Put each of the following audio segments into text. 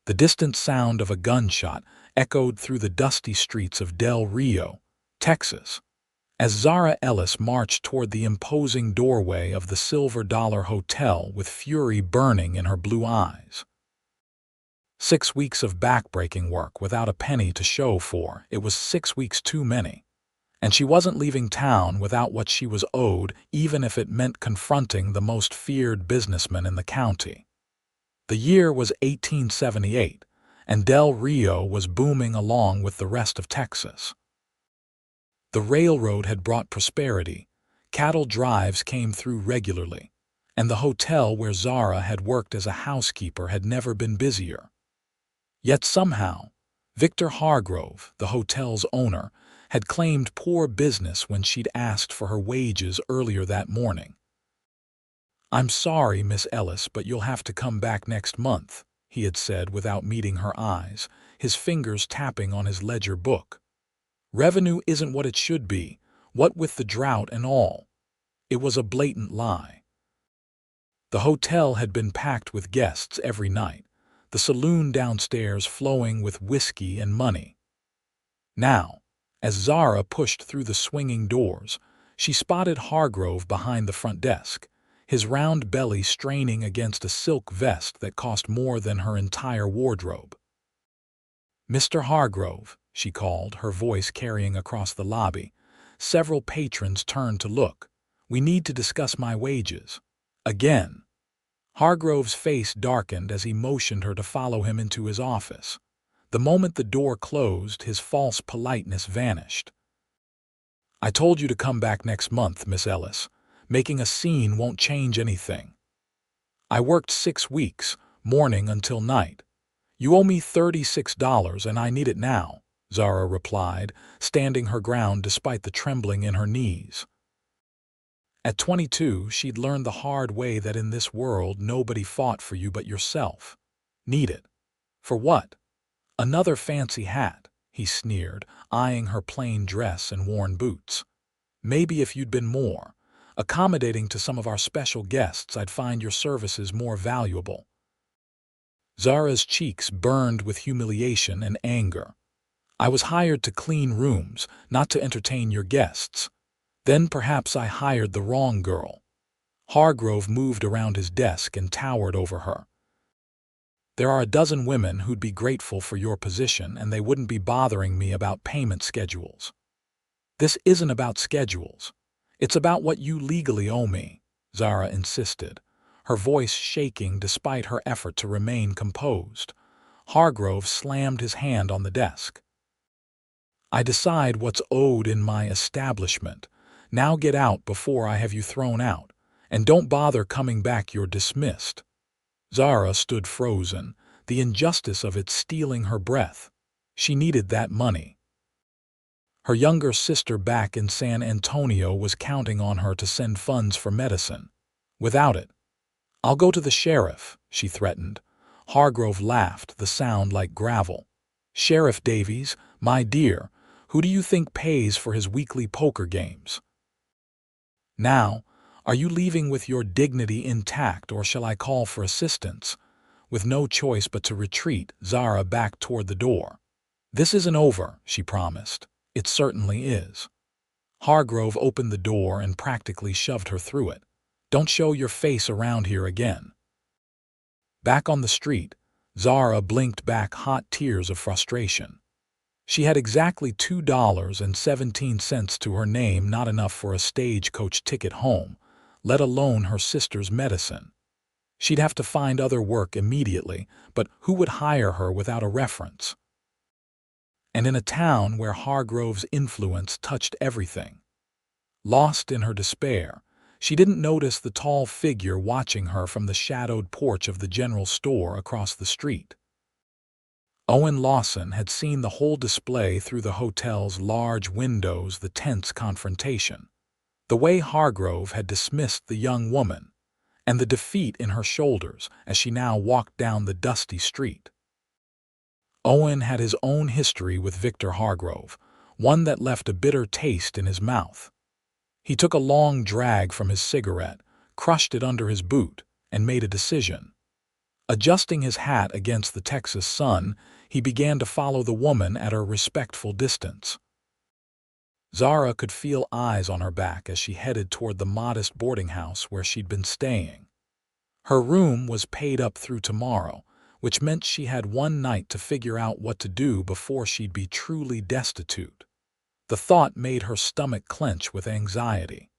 The distant sound of a gunshot echoed through the dusty streets of Del Rio, Texas, as Zara Ellis marched toward the imposing doorway of the Silver Dollar Hotel with fury burning in her blue eyes. 6 weeks of backbreaking work without a penny to show for it was 6 weeks too many. And she wasn't leaving town without what she was owed, even if it meant confronting the most feared businessman in the county. The year was 1878, and Del Rio was booming along with the rest of Texas. The railroad had brought prosperity, cattle drives came through regularly, and the hotel where Zara had worked as a housekeeper had never been busier. Yet somehow, Victor Hargrove, the hotel's owner, had claimed poor business when she'd asked for her wages earlier that morning. "I'm sorry, Miss Ellis, but you'll have to come back next month," he had said without meeting her eyes, his fingers tapping on his ledger book. "Revenue isn't what it should be, what with the drought and all." It was a blatant lie. The hotel had been packed with guests every night, the saloon downstairs flowing with whiskey and money. Now, as Zara pushed through the swinging doors, she spotted Hargrove behind the front desk, his round belly straining against a silk vest that cost more than her entire wardrobe. "Mr. Hargrove," she called, her voice carrying across the lobby. Several patrons turned to look. "We need to discuss my wages." Again. Hargrove's face darkened as he motioned her to follow him into his office. The moment the door closed, his false politeness vanished. "I told you to come back next month, Miss Ellis. Making a scene won't change anything. I worked 6 weeks, morning until night. You owe me $36 and I need it now," Zara replied, standing her ground despite the trembling in her knees. At 22, she'd learned the hard way that in this world nobody fought for you but yourself. Need it? For what? "Another fancy hat," he sneered, eyeing her plain dress and worn boots. "Maybe if you'd been more accommodating to some of our special guests, I'd find your services more valuable." Zara's cheeks burned with humiliation and anger. "I was hired to clean rooms, not to entertain your guests. Then perhaps I hired the wrong girl." Hargrove moved around his desk and towered over her. "There are a dozen women who'd be grateful for your position, and they wouldn't be bothering me about payment schedules." "This isn't about schedules. It's about what you legally owe me," Zara insisted, her voice shaking despite her effort to remain composed. Hargrove slammed his hand on the desk. "I decide what's owed in my establishment. Now get out before I have you thrown out, and don't bother coming back, you're dismissed." Zara stood frozen, the injustice of it stealing her breath. She needed that money. Her younger sister back in San Antonio was counting on her to send funds for medicine. Without it, "I'll go to the sheriff," she threatened. Hargrove laughed, the sound like gravel. "Sheriff Davies, my dear, who do you think pays for his weekly poker games? Now, are you leaving with your dignity intact, or shall I call for assistance?" With no choice but to retreat, Zara backed toward the door. "This isn't over," she promised. "It certainly is." Hargrove opened the door and practically shoved her through it. "Don't show your face around here again." Back on the street, Zara blinked back hot tears of frustration. She had exactly $2.17 to her name, not enough for a stagecoach ticket home, let alone her sister's medicine. She'd have to find other work immediately, but who would hire her without a reference? And in a town where Hargrove's influence touched everything. Lost in her despair, she didn't notice the tall figure watching her from the shadowed porch of the general store across the street. Owen Lawson had seen the whole display through the hotel's large windows, the tense confrontation, the way Hargrove had dismissed the young woman, and the defeat in her shoulders as she now walked down the dusty street. Owen had his own history with Victor Hargrove, one that left a bitter taste in his mouth. He took a long drag from his cigarette, crushed it under his boot, and made a decision. Adjusting his hat against the Texas sun, he began to follow the woman at a respectful distance. Zara could feel eyes on her back as she headed toward the modest boarding house where she'd been staying. Her room was paid up through tomorrow, which meant she had one night to figure out what to do before she'd be truly destitute. The thought made her stomach clench with anxiety.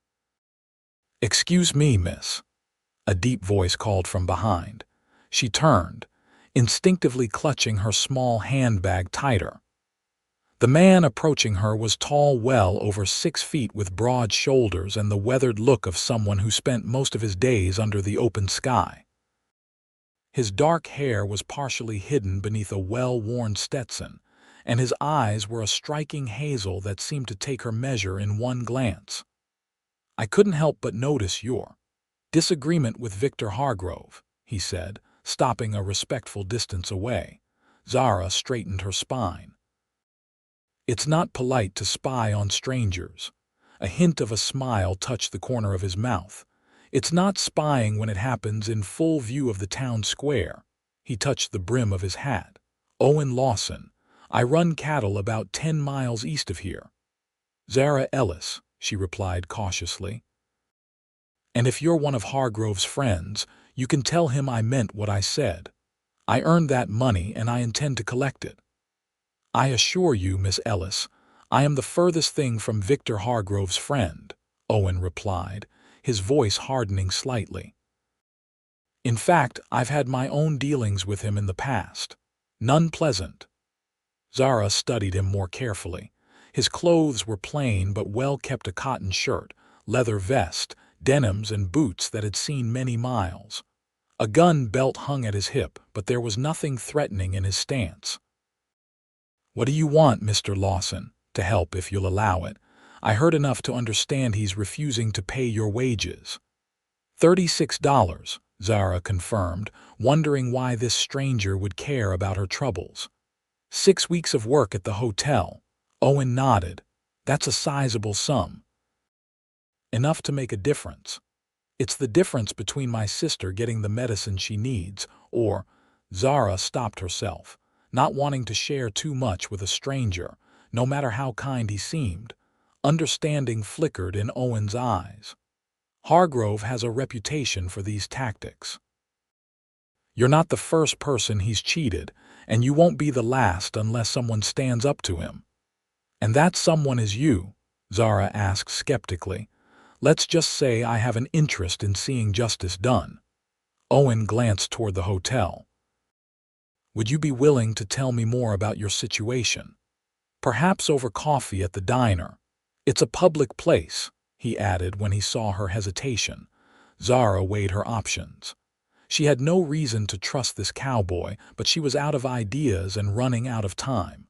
"Excuse me, miss," a deep voice called from behind. She turned, instinctively clutching her small handbag tighter. The man approaching her was tall, well over 6 feet, with broad shoulders and the weathered look of someone who spent most of his days under the open sky. His dark hair was partially hidden beneath a well-worn Stetson, and his eyes were a striking hazel that seemed to take her measure in one glance. "I couldn't help but notice your disagreement with Victor Hargrove," he said, stopping a respectful distance away. Zara straightened her spine. "It's not polite to spy on strangers." A hint of a smile touched the corner of his mouth. "It's not spying when it happens in full view of the town square." He touched the brim of his hat. "Owen Lawson. I run cattle about 10 miles east of here." "Zara Ellis," she replied cautiously. "And if you're one of Hargrove's friends, you can tell him I meant what I said. I earned that money and I intend to collect it." "I assure you, Miss Ellis, I am the furthest thing from Victor Hargrove's friend," Owen replied, his voice hardening slightly. "In fact, I've had my own dealings with him in the past. None pleasant." Zara studied him more carefully. His clothes were plain but well-kept: a cotton shirt, leather vest, denims, and boots that had seen many miles. A gun belt hung at his hip, but there was nothing threatening in his stance. "What do you want, Mr. Lawson? To help, if you'll allow it. I heard enough to understand he's refusing to pay your wages." $36, Zara confirmed, wondering why this stranger would care about her troubles. 6 weeks of work at the hotel. Owen nodded. "That's a sizable sum." "Enough to make a difference. It's the difference between my sister getting the medicine she needs, or—" Zara stopped herself, not wanting to share too much with a stranger, no matter how kind he seemed. Understanding flickered in Owen's eyes. "Hargrove has a reputation for these tactics. You're not the first person he's cheated, and you won't be the last unless someone stands up to him." "And that someone is you?" Zara asked skeptically. "Let's just say I have an interest in seeing justice done." Owen glanced toward the hotel. "Would you be willing to tell me more about your situation? Perhaps over coffee at the diner. It's a public place," he added when he saw her hesitation. Zara weighed her options. She had no reason to trust this cowboy, but she was out of ideas and running out of time.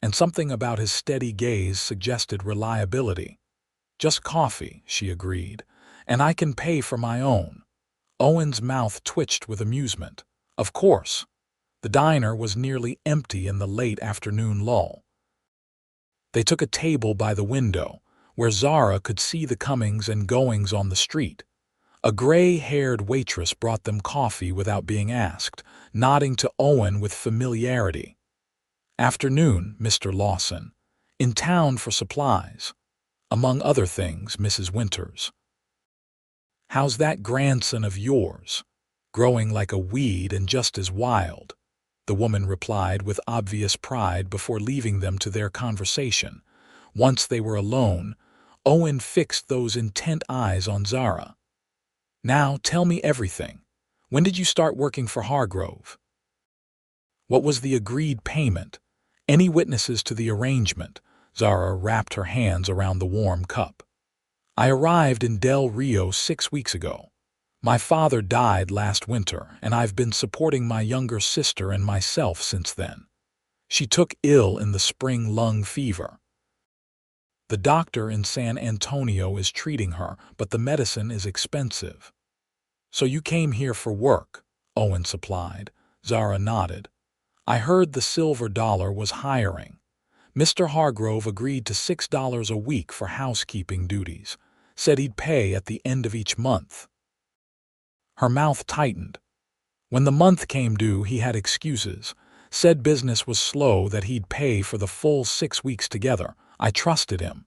And something about his steady gaze suggested reliability. "Just coffee," she agreed, "and I can pay for my own." Owen's mouth twitched with amusement. "Of course." The diner was nearly empty in the late afternoon lull. They took a table by the window, where Zara could see the comings and goings on the street. A gray-haired waitress brought them coffee without being asked, nodding to Owen with familiarity. "Afternoon, Mr. Lawson. In town for supplies. Among other things, Mrs. Winters." "How's that grandson of yours? Growing like a weed and just as wild," the woman replied with obvious pride before leaving them to their conversation. Once they were alone, Owen fixed those intent eyes on Zara. "Now tell me everything. When did you start working for Hargrove? What was the agreed payment? Any witnesses to the arrangement?" Zara wrapped her hands around the warm cup. "I arrived in Del Rio 6 weeks ago. My father died last winter, and I've been supporting my younger sister and myself since then. She took ill in the spring lung fever. The doctor in San Antonio is treating her, but the medicine is expensive." "So you came here for work?" Owen supplied. Zara nodded. "I heard the Silver Dollar was hiring. Mr. Hargrove agreed to $6 a week for housekeeping duties. Said he'd pay at the end of each month." Her mouth tightened. When the month came due, he had excuses. Said business was slow, that he'd pay for the full 6 weeks together. I trusted him.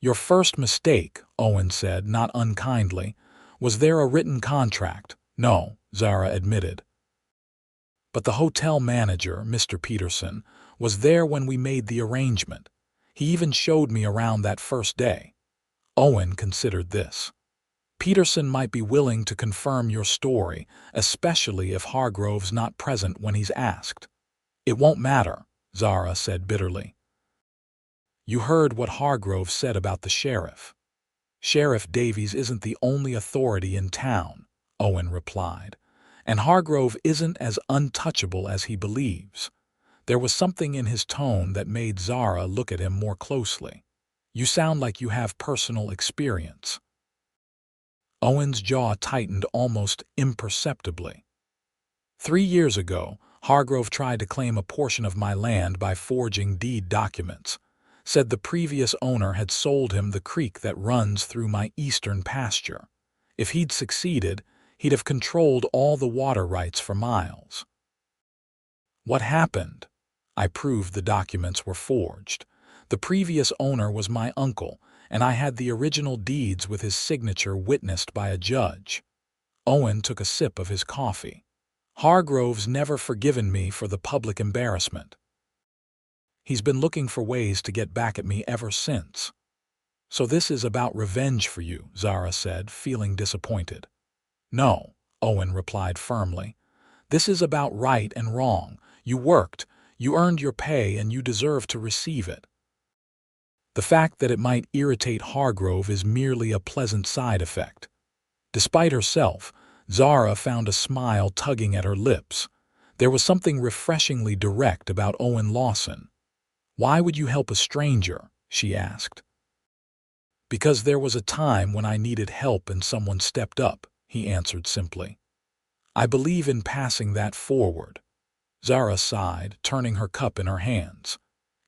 Your first mistake, Owen said, not unkindly. Was there a written contract? No, Zara admitted. But the hotel manager, Mr. Peterson, was there when we made the arrangement. He even showed me around that first day. Owen considered this. Peterson might be willing to confirm your story, especially if Hargrove's not present when he's asked. It won't matter, Zara said bitterly. You heard what Hargrove said about the sheriff. Sheriff Davies isn't the only authority in town, Owen replied, and Hargrove isn't as untouchable as he believes. There was something in his tone that made Zara look at him more closely. You sound like you have personal experience. Owen's jaw tightened almost imperceptibly. 3 years ago, Hargrove tried to claim a portion of my land by forging deed documents. Said the previous owner had sold him the creek that runs through my eastern pasture. If he'd succeeded, he'd have controlled all the water rights for miles. What happened? I proved the documents were forged. The previous owner was my uncle, and I had the original deeds with his signature witnessed by a judge. Owen took a sip of his coffee. Hargrove's never forgiven me for the public embarrassment. He's been looking for ways to get back at me ever since. So this is about revenge for you, Zara said, feeling disappointed. No, Owen replied firmly. This is about right and wrong. You worked, you earned your pay, and you deserve to receive it. The fact that it might irritate Hargrove is merely a pleasant side effect. Despite herself, Zara found a smile tugging at her lips. There was something refreshingly direct about Owen Lawson. Why would you help a stranger? She asked. Because there was a time when I needed help and someone stepped up, he answered simply. I believe in passing that forward. Zara sighed, turning her cup in her hands.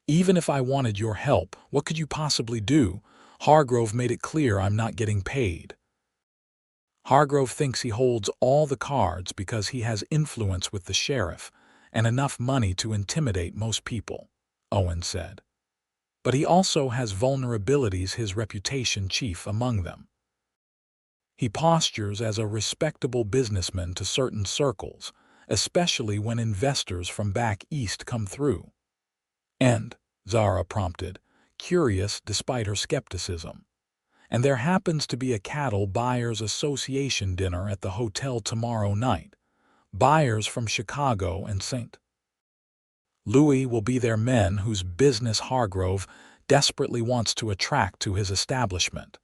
Even if I wanted your help, what could you possibly do? Hargrove made it clear I'm not getting paid. Hargrove thinks he holds all the cards because he has influence with the sheriff and enough money to intimidate most people, Owen said. But he also has vulnerabilities, his reputation chief among them. He postures as a respectable businessman to certain circles, especially when investors from back east come through. And, Zara prompted, curious despite her skepticism. And there happens to be a cattle buyers association dinner at the hotel tomorrow night. Buyers from Chicago and St. Louis will be there, men whose business Hargrove desperately wants to attract to his establishment.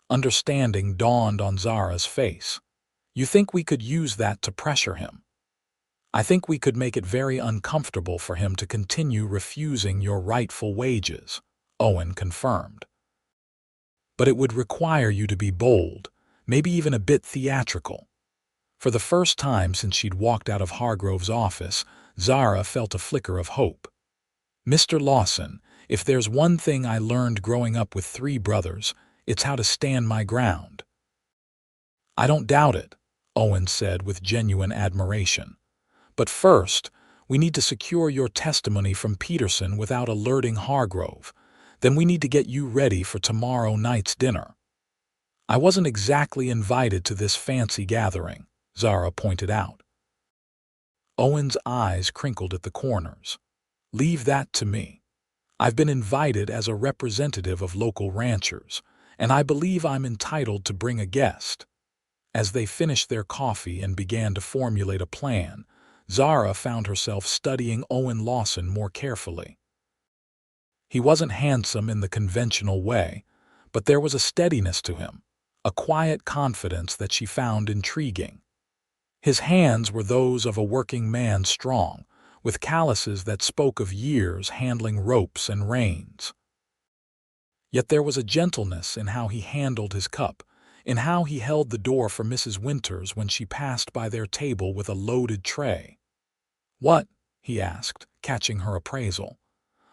Understanding dawned on Zara's face. You think we could use that to pressure him? I think we could make it very uncomfortable for him to continue refusing your rightful wages, Owen confirmed. But it would require you to be bold, maybe even a bit theatrical. For the first time since she'd walked out of Hargrove's office, Zara felt a flicker of hope. Mr. Lawson, if there's one thing I learned growing up with 3 brothers, it's how to stand my ground. I don't doubt it, Owen said with genuine admiration. But first, we need to secure your testimony from Peterson without alerting Hargrove. Then we need to get you ready for tomorrow night's dinner. I wasn't exactly invited to this fancy gathering, Zara pointed out. Owen's eyes crinkled at the corners. Leave that to me. I've been invited as a representative of local ranchers, and I believe I'm entitled to bring a guest. As they finished their coffee and began to formulate a plan, Zara found herself studying Owen Lawson more carefully. He wasn't handsome in the conventional way, but there was a steadiness to him, a quiet confidence that she found intriguing. His hands were those of a working man, strong, with calluses that spoke of years handling ropes and reins. Yet there was a gentleness in how he handled his cup, in how he held the door for Mrs. Winters when she passed by their table with a loaded tray. What? He asked, catching her appraisal.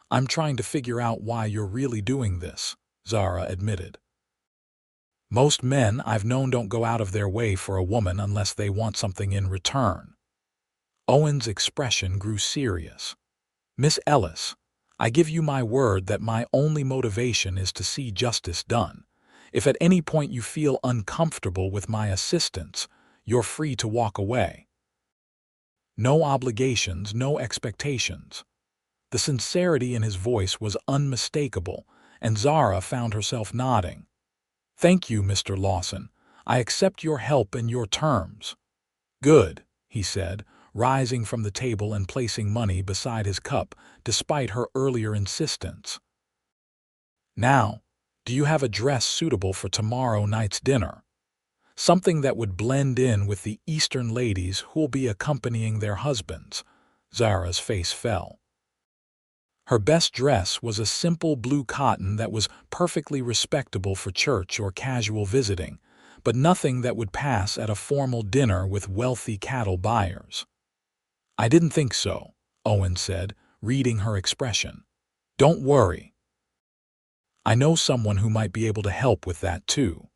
I'm trying to figure out why you're really doing this, Zara admitted. Most men I've known don't go out of their way for a woman unless they want something in return, Owen's expression grew serious. "Miss Ellis, I give you my word that my only motivation is to see justice done. If at any point you feel uncomfortable with my assistance, you're free to walk away. No obligations, no expectations." The sincerity in his voice was unmistakable, and Zara found herself nodding. "Thank you, Mr. Lawson. I accept your help and your terms." "Good," he said, rising from the table and placing money beside his cup, despite her earlier insistence. "Now, do you have a dress suitable for tomorrow night's dinner? Something that would blend in with the Eastern ladies who'll be accompanying their husbands?" Zara's face fell. Her best dress was a simple blue cotton that was perfectly respectable for church or casual visiting, but nothing that would pass at a formal dinner with wealthy cattle buyers. "I didn't think so," Owen said, reading her expression. "Don't worry. I know someone who might be able to help with that too."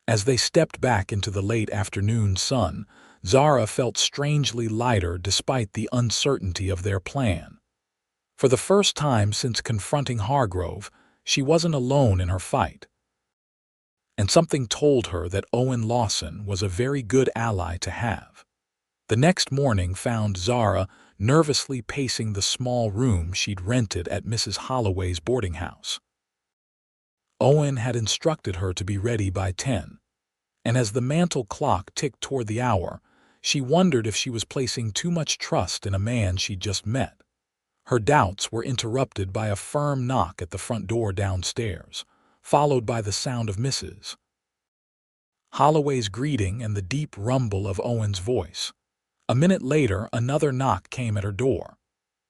As they stepped back into the late afternoon sun, Zara felt strangely lighter despite the uncertainty of their plan. For the first time since confronting Hargrove, she wasn't alone in her fight. And something told her that Owen Lawson was a very good ally to have. The next morning found Zara nervously pacing the small room she'd rented at Mrs. Holloway's boarding house. Owen had instructed her to be ready by 10, and as the mantel clock ticked toward the hour, she wondered if she was placing too much trust in a man she'd just met. Her doubts were interrupted by a firm knock at the front door downstairs, followed by the sound of Mrs. Holloway's greeting and the deep rumble of Owen's voice. A minute later, another knock came at her door.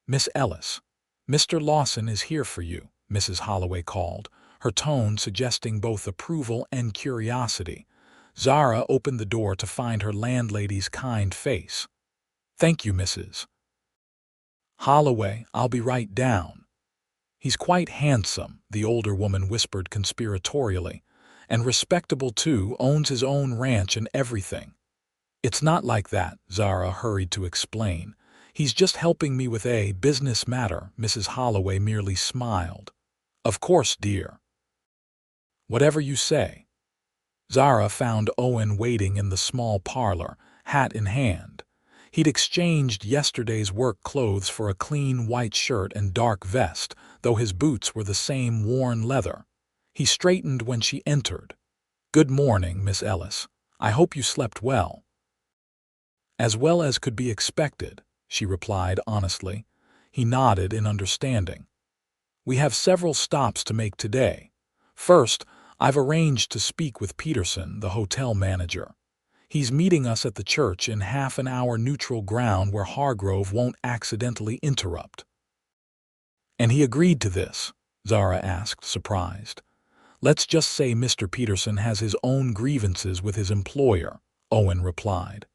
"Miss Ellis, Mr. Lawson is here for you," Mrs. Holloway called, her tone suggesting both approval and curiosity. Zara opened the door to find her landlady's kind face. "Thank you, Mrs. Holloway, I'll be right down." "He's quite handsome," the older woman whispered conspiratorially, "and respectable too, owns his own ranch and everything." "It's not like that," Zara hurried to explain. "He's just helping me with a business matter." Mrs. Holloway merely smiled. "Of course, dear. Whatever you say." Zara found Owen waiting in the small parlor, hat in hand. He'd exchanged yesterday's work clothes for a clean white shirt and dark vest, though his boots were the same worn leather. He straightened when she entered. "Good morning, Miss Ellis. I hope you slept well." "As well as could be expected," she replied honestly. He nodded in understanding. "We have several stops to make today. First, I've arranged to speak with Peterson, the hotel manager. He's meeting us at the church in half an hour neutral ground where Hargrove won't accidentally interrupt." "And he agreed to this?" Zara asked, surprised. "Let's just say Mr. Peterson has his own grievances with his employer," Owen replied.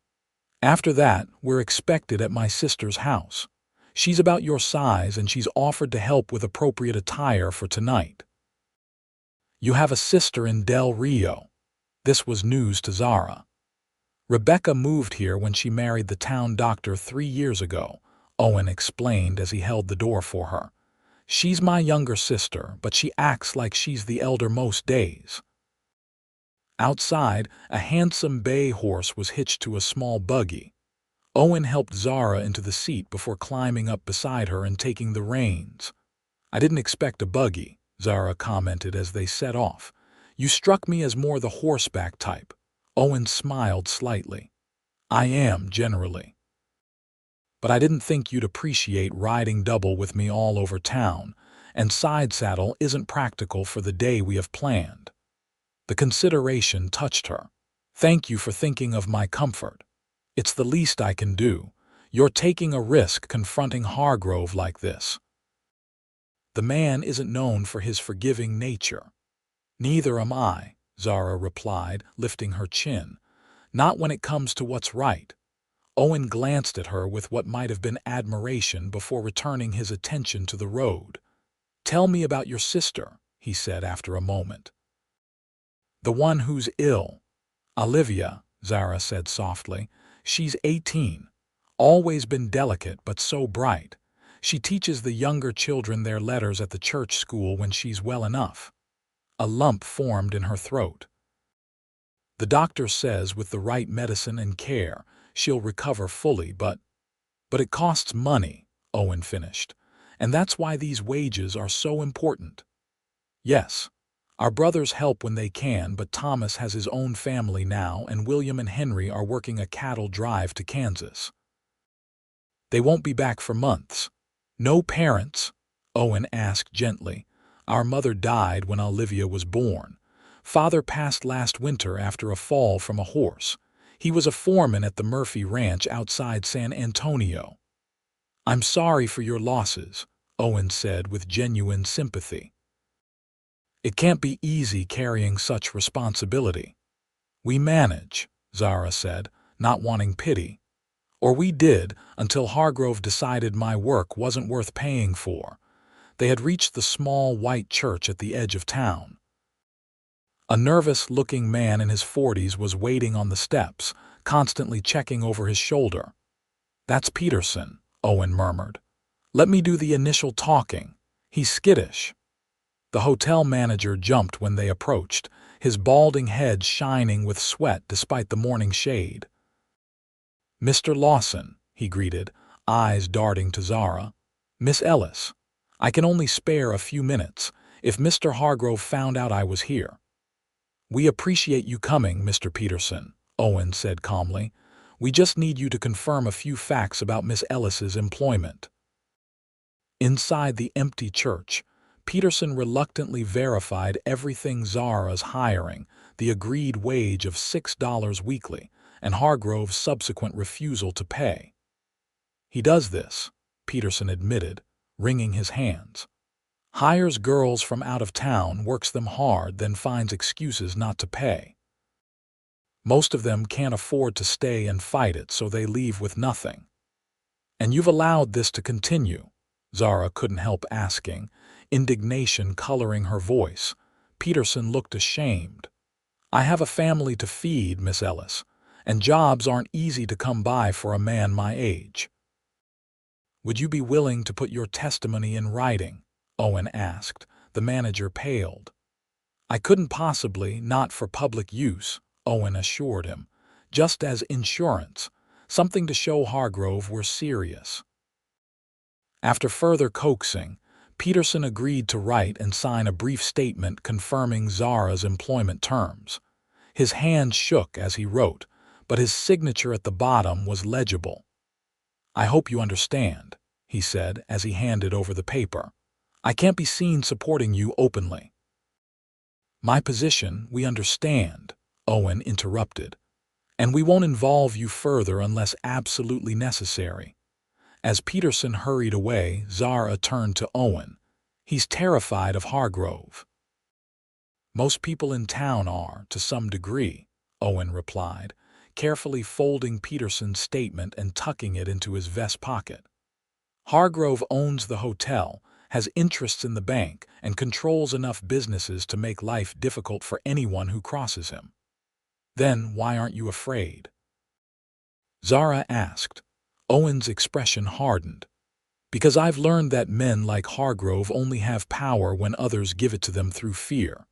"After that, we're expected at my sister's house. She's about your size and she's offered to help with appropriate attire for tonight." "You have a sister in Del Rio." This was news to Zara. "Rebecca moved here when she married the town doctor 3 years ago," Owen explained as he held the door for her. "She's my younger sister, but she acts like she's the elder most days." Outside, a handsome bay horse was hitched to a small buggy. Owen helped Zara into the seat before climbing up beside her and taking the reins. "I didn't expect a buggy," Zara commented as they set off. "You struck me as more the horseback type." Owen smiled slightly. "I am, generally. But I didn't think you'd appreciate riding double with me all over town, and side saddle isn't practical for the day we have planned." The consideration touched her. "Thank you for thinking of my comfort. It's the least I can do. You're taking a risk confronting Hargrove like this. The man isn't known for his forgiving nature." "Neither am I," Zara replied, lifting her chin. "Not when it comes to what's right." Owen glanced at her with what might have been admiration before returning his attention to the road. "Tell me about your sister," he said after a moment. "The one who's ill." "Olivia," Zara said softly. "She's 18. Always been delicate but so bright. She teaches the younger children their letters at the church school when she's well enough. A lump formed in her throat. The doctor says with the right medicine and care, she'll recover fully, but it costs money, Owen finished. And that's why these wages are so important. Yes, our brothers help when they can, but Thomas has his own family now, and William and Henry are working a cattle drive to Kansas. They won't be back for months. No parents? Owen asked gently. Our mother died when Olivia was born. Father passed last winter after a fall from a horse. He was a foreman at the Murphy Ranch outside San Antonio. I'm sorry for your losses, Owen said with genuine sympathy. It can't be easy carrying such responsibility. We manage, Zara said, not wanting pity. Or we did, until Hargrove decided my work wasn't worth paying for. They had reached the small white church at the edge of town. A nervous-looking man in his 40s was waiting on the steps, constantly checking over his shoulder. That's Peterson, Owen murmured. Let me do the initial talking. He's skittish. The hotel manager jumped when they approached, his balding head shining with sweat despite the morning shade. Mr. Lawson, he greeted, eyes darting to Zara. Miss Ellis, I can only spare a few minutes if Mr. Hargrove found out I was here. We appreciate you coming, Mr. Peterson, Owen said calmly. We just need you to confirm a few facts about Miss Ellis's employment. Inside the empty church, Peterson reluctantly verified everything: Zara's hiring, the agreed wage of $6 weekly, and Hargrove's subsequent refusal to pay. He does this, Peterson admitted, wringing his hands. Hires girls from out of town, works them hard, then finds excuses not to pay. Most of them can't afford to stay and fight it, so they leave with nothing. And you've allowed this to continue, Zara couldn't help asking, indignation coloring her voice. Peterson looked ashamed. I have a family to feed, Miss Ellis, and jobs aren't easy to come by for a man my age. Would you be willing to put your testimony in writing? Owen asked. The manager paled. I couldn't possibly, not for public use, Owen assured him, just as insurance, something to show Hargrove we're serious. After further coaxing, Peterson agreed to write and sign a brief statement confirming Zara's employment terms. His hand shook as he wrote, but his signature at the bottom was legible. I hope you understand, he said as he handed over the paper. I can't be seen supporting you openly. My position, we understand, Owen interrupted, and we won't involve you further unless absolutely necessary. As Peterson hurried away, Zara turned to Owen. He's terrified of Hargrove. Most people in town are, to some degree, Owen replied, carefully folding Peterson's statement and tucking it into his vest pocket. Hargrove owns the hotel, has interests in the bank, and controls enough businesses to make life difficult for anyone who crosses him. Then why aren't you afraid? Zara asked. Owen's expression hardened. Because I've learned that men like Hargrove only have power when others give it to them through fear.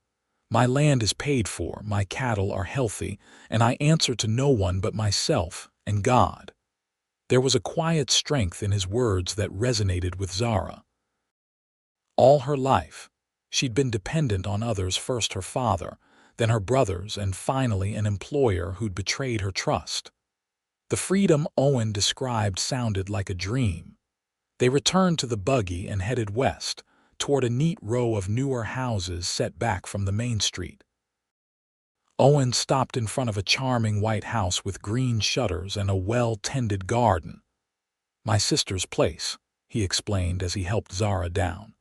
My land is paid for, my cattle are healthy, and I answer to no one but myself and God. There was a quiet strength in his words that resonated with Zara. All her life, she'd been dependent on others, first her father, then her brothers, and finally an employer who'd betrayed her trust. The freedom Owen described sounded like a dream. They returned to the buggy and headed west, toward a neat row of newer houses set back from the main street. Owen stopped in front of a charming white house with green shutters and a well-tended garden. My sister's place, he explained as he helped Zara down.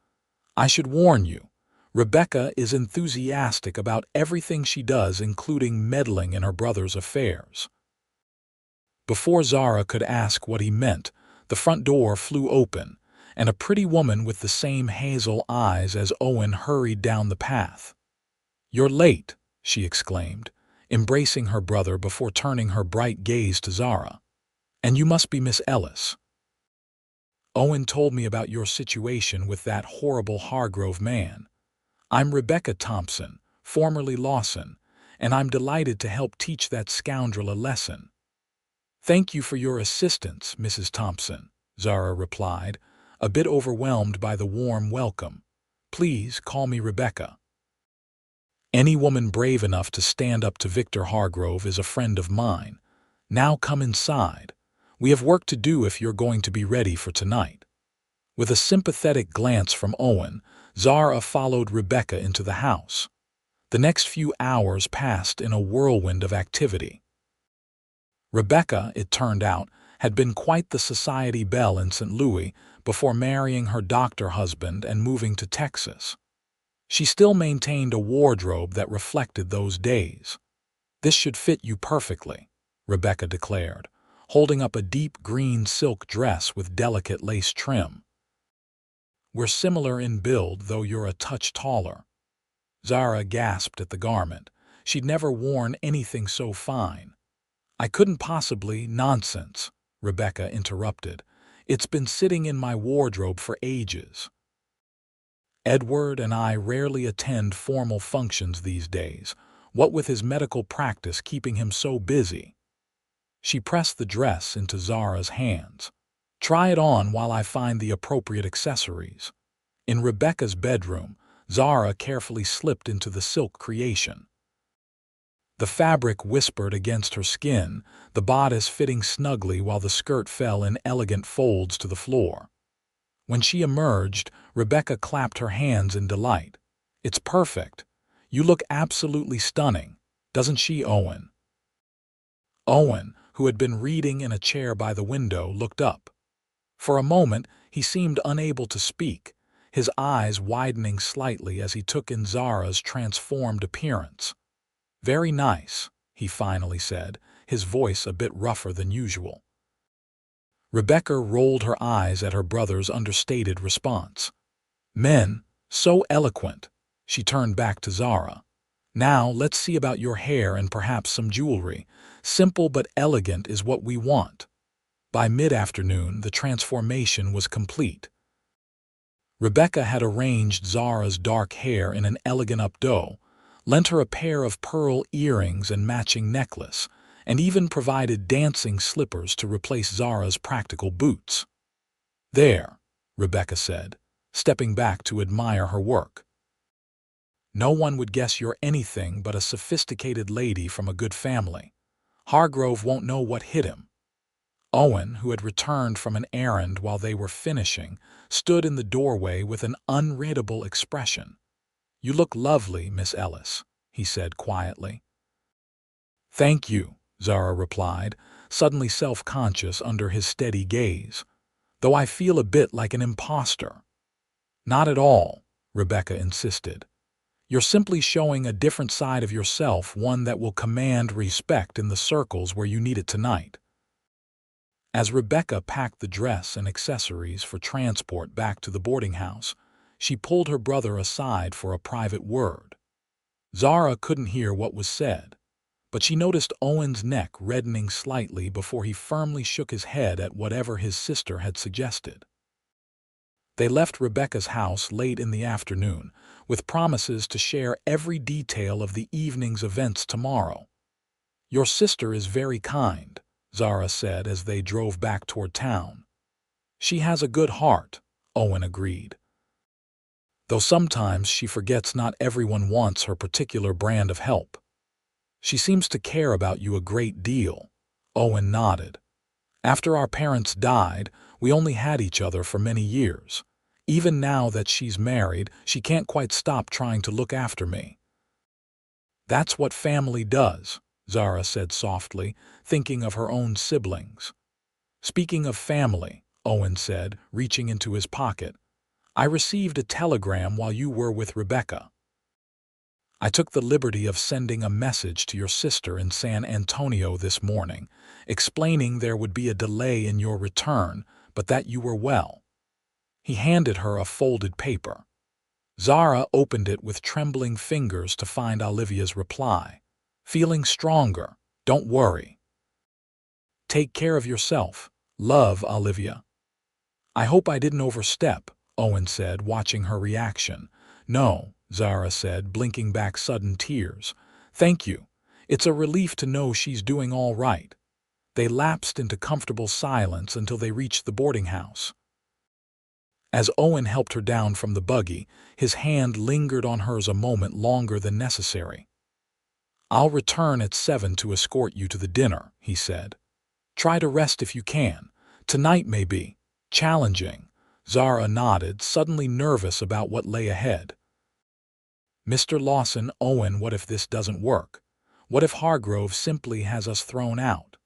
I should warn you, Rebecca is enthusiastic about everything she does, including meddling in her brother's affairs. Before Zara could ask what he meant, the front door flew open, and a pretty woman with the same hazel eyes as Owen hurried down the path. You're late, she exclaimed, embracing her brother before turning her bright gaze to Zara. And you must be Miss Ellis. Owen told me about your situation with that horrible Hargrove man. I'm Rebecca Thompson, formerly Lawson, and I'm delighted to help teach that scoundrel a lesson. Thank you for your assistance, Mrs. Thompson, Zara replied, a bit overwhelmed by the warm welcome. Please call me Rebecca. Any woman brave enough to stand up to Victor Hargrove is a friend of mine. Now come inside. We have work to do if you're going to be ready for tonight. With a sympathetic glance from Owen, Zara followed Rebecca into the house. The next few hours passed in a whirlwind of activity. Rebecca, it turned out, had been quite the society belle in St. Louis before marrying her doctor husband and moving to Texas. She still maintained a wardrobe that reflected those days. This should fit you perfectly, Rebecca declared, holding up a deep green silk dress with delicate lace trim. We're similar in build, though you're a touch taller. Zara gasped at the garment. She'd never worn anything so fine. I couldn't possibly— Nonsense, Rebecca interrupted. It's been sitting in my wardrobe for ages. Edward and I rarely attend formal functions these days, what with his medical practice keeping him so busy. She pressed the dress into Zara's hands. Try it on while I find the appropriate accessories. In Rebecca's bedroom, Zara carefully slipped into the silk creation. The fabric whispered against her skin, the bodice fitting snugly while the skirt fell in elegant folds to the floor. When she emerged, Rebecca clapped her hands in delight. It's perfect. You look absolutely stunning, doesn't she, Owen? Owen, who had been reading in a chair by the window, looked up. For a moment, he seemed unable to speak, his eyes widening slightly as he took in Zara's transformed appearance. Very nice, he finally said, his voice a bit rougher than usual. Rebecca rolled her eyes at her brother's understated response. Men, so eloquent. She turned back to Zara. Now let's see about your hair and perhaps some jewelry. Simple but elegant is what we want. By mid-afternoon, the transformation was complete. Rebecca had arranged Zara's dark hair in an elegant updo, lent her a pair of pearl earrings and matching necklace, and even provided dancing slippers to replace Zara's practical boots. There, Rebecca said, stepping back to admire her work. No one would guess you're anything but a sophisticated lady from a good family. Hargrove won't know what hit him. Owen, who had returned from an errand while they were finishing, stood in the doorway with an unreadable expression. You look lovely, Miss Ellis, he said quietly. Thank you, Zara replied, suddenly self-conscious under his steady gaze, though I feel a bit like an imposter. Not at all, Rebecca insisted. You're simply showing a different side of yourself, one that will command respect in the circles where you need it tonight. As Rebecca packed the dress and accessories for transport back to the boarding house, she pulled her brother aside for a private word. Zara couldn't hear what was said, but she noticed Owen's neck reddening slightly before he firmly shook his head at whatever his sister had suggested. They left Rebecca's house late in the afternoon, with promises to share every detail of the evening's events tomorrow. Your sister is very kind, Zara said as they drove back toward town. She has a good heart, Owen agreed. Though sometimes she forgets not everyone wants her particular brand of help. She seems to care about you a great deal, Owen nodded. After our parents died, we only had each other for many years. Even now that she's married, she can't quite stop trying to look after me. That's what family does, Zara said softly, thinking of her own siblings. Speaking of family, Owen said, reaching into his pocket, I received a telegram while you were with Rebecca. I took the liberty of sending a message to your sister in San Antonio this morning, explaining there would be a delay in your return, but that you were well. He handed her a folded paper. Zara opened it with trembling fingers to find Olivia's reply. Feeling stronger, don't worry. Take care of yourself. Love, Olivia." "I hope I didn't overstep," Owen said, watching her reaction. "No," Zara said, blinking back sudden tears. "Thank you. It's a relief to know she's doing all right." They lapsed into comfortable silence until they reached the boarding house. As Owen helped her down from the buggy, his hand lingered on hers a moment longer than necessary. "I'll return at 7 to escort you to the dinner," he said. "Try to rest if you can. Tonight may be challenging." Zara nodded, suddenly nervous about what lay ahead. "Mr. Lawson, Owen, what if this doesn't work? What if Hargrove simply has us thrown out?"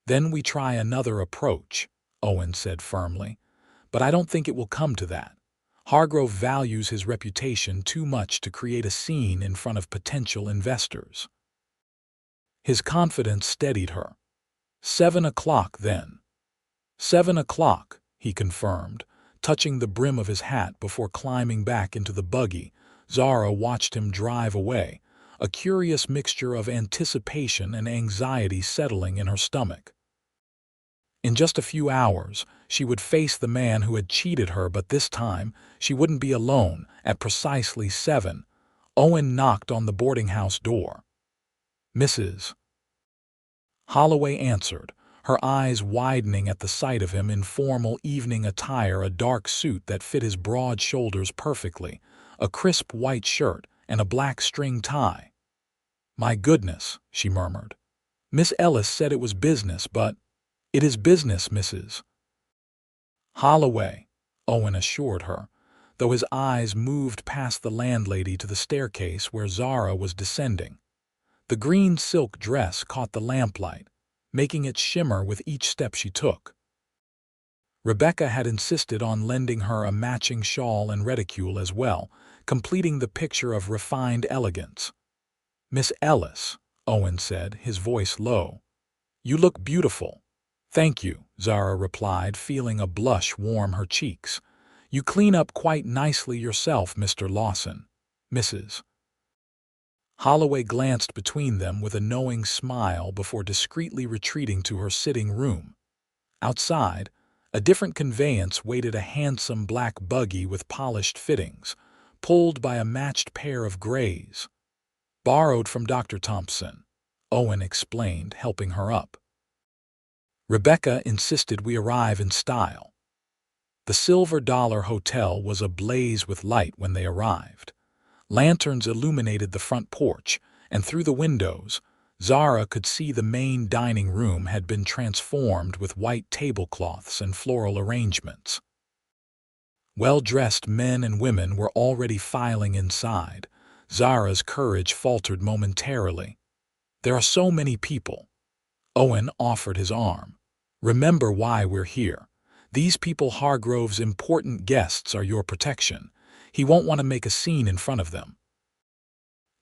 "Then we try another approach," Owen said firmly. "But I don't think it will come to that. Hargrove values his reputation too much to create a scene in front of potential investors." His confidence steadied her. 7 o'clock, then." 7 o'clock, he confirmed, touching the brim of his hat before climbing back into the buggy. Zara watched him drive away, a curious mixture of anticipation and anxiety settling in her stomach. In just a few hours, she would face the man who had cheated her, but this time she wouldn't be alone. At precisely 7, Owen knocked on the boarding house door. "Mrs. Holloway answered, her eyes widening at the sight of him in formal evening attire, a dark suit that fit his broad shoulders perfectly, a crisp white shirt, and a black string tie. "My goodness," she murmured. "Miss Ellis said it was business, but—" "It is business, Mrs. Holloway," Owen assured her, though his eyes moved past the landlady to the staircase where Zara was descending. The green silk dress caught the lamplight, making it shimmer with each step she took. Rebecca had insisted on lending her a matching shawl and reticule as well, completing the picture of refined elegance. "Miss Ellis," Owen said, his voice low, "you look beautiful." "Thank you," Zara replied, feeling a blush warm her cheeks. "You clean up quite nicely yourself, Mr. Lawson, Mrs. Holloway glanced between them with a knowing smile before discreetly retreating to her sitting room. Outside, a different conveyance waited, a handsome black buggy with polished fittings, pulled by a matched pair of grays. "Borrowed from Dr. Thompson," Owen explained, helping her up. Rebecca insisted we arrive in style. The Silver Dollar Hotel was ablaze with light when they arrived. Lanterns illuminated the front porch, and through the windows, Zara could see the main dining room had been transformed with white tablecloths and floral arrangements. Well-dressed men and women were already filing inside. Zara's courage faltered momentarily. "There are so many people." Owen offered his arm. "Remember why we're here. These people, Hargrove's important guests, are your protection. He won't want to make a scene in front of them."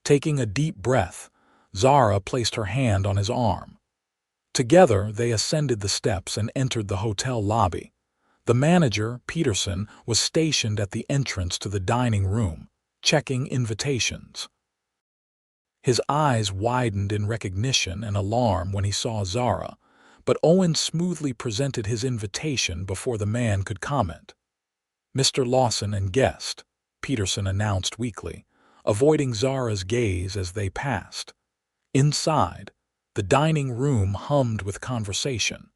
Taking a deep breath, Zara placed her hand on his arm. Together, they ascended the steps and entered the hotel lobby. The manager, Peterson, was stationed at the entrance to the dining room, checking invitations. His eyes widened in recognition and alarm when he saw Zara, but Owen smoothly presented his invitation before the man could comment. "Mr. Lawson and guest," Peterson announced weakly, avoiding Zara's gaze as they passed. Inside, the dining room hummed with conversation.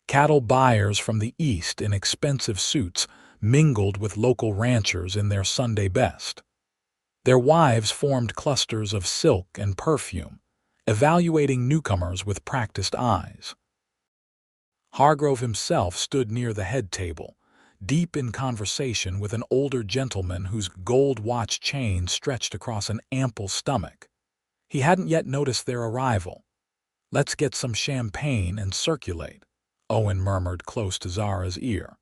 Cattle buyers from the East in expensive suits mingled with local ranchers in their Sunday best. Their wives formed clusters of silk and perfume, evaluating newcomers with practiced eyes. Hargrove himself stood near the head table, deep in conversation with an older gentleman whose gold watch chain stretched across an ample stomach. He hadn't yet noticed their arrival. "Let's get some champagne and circulate," Owen murmured close to Zara's ear.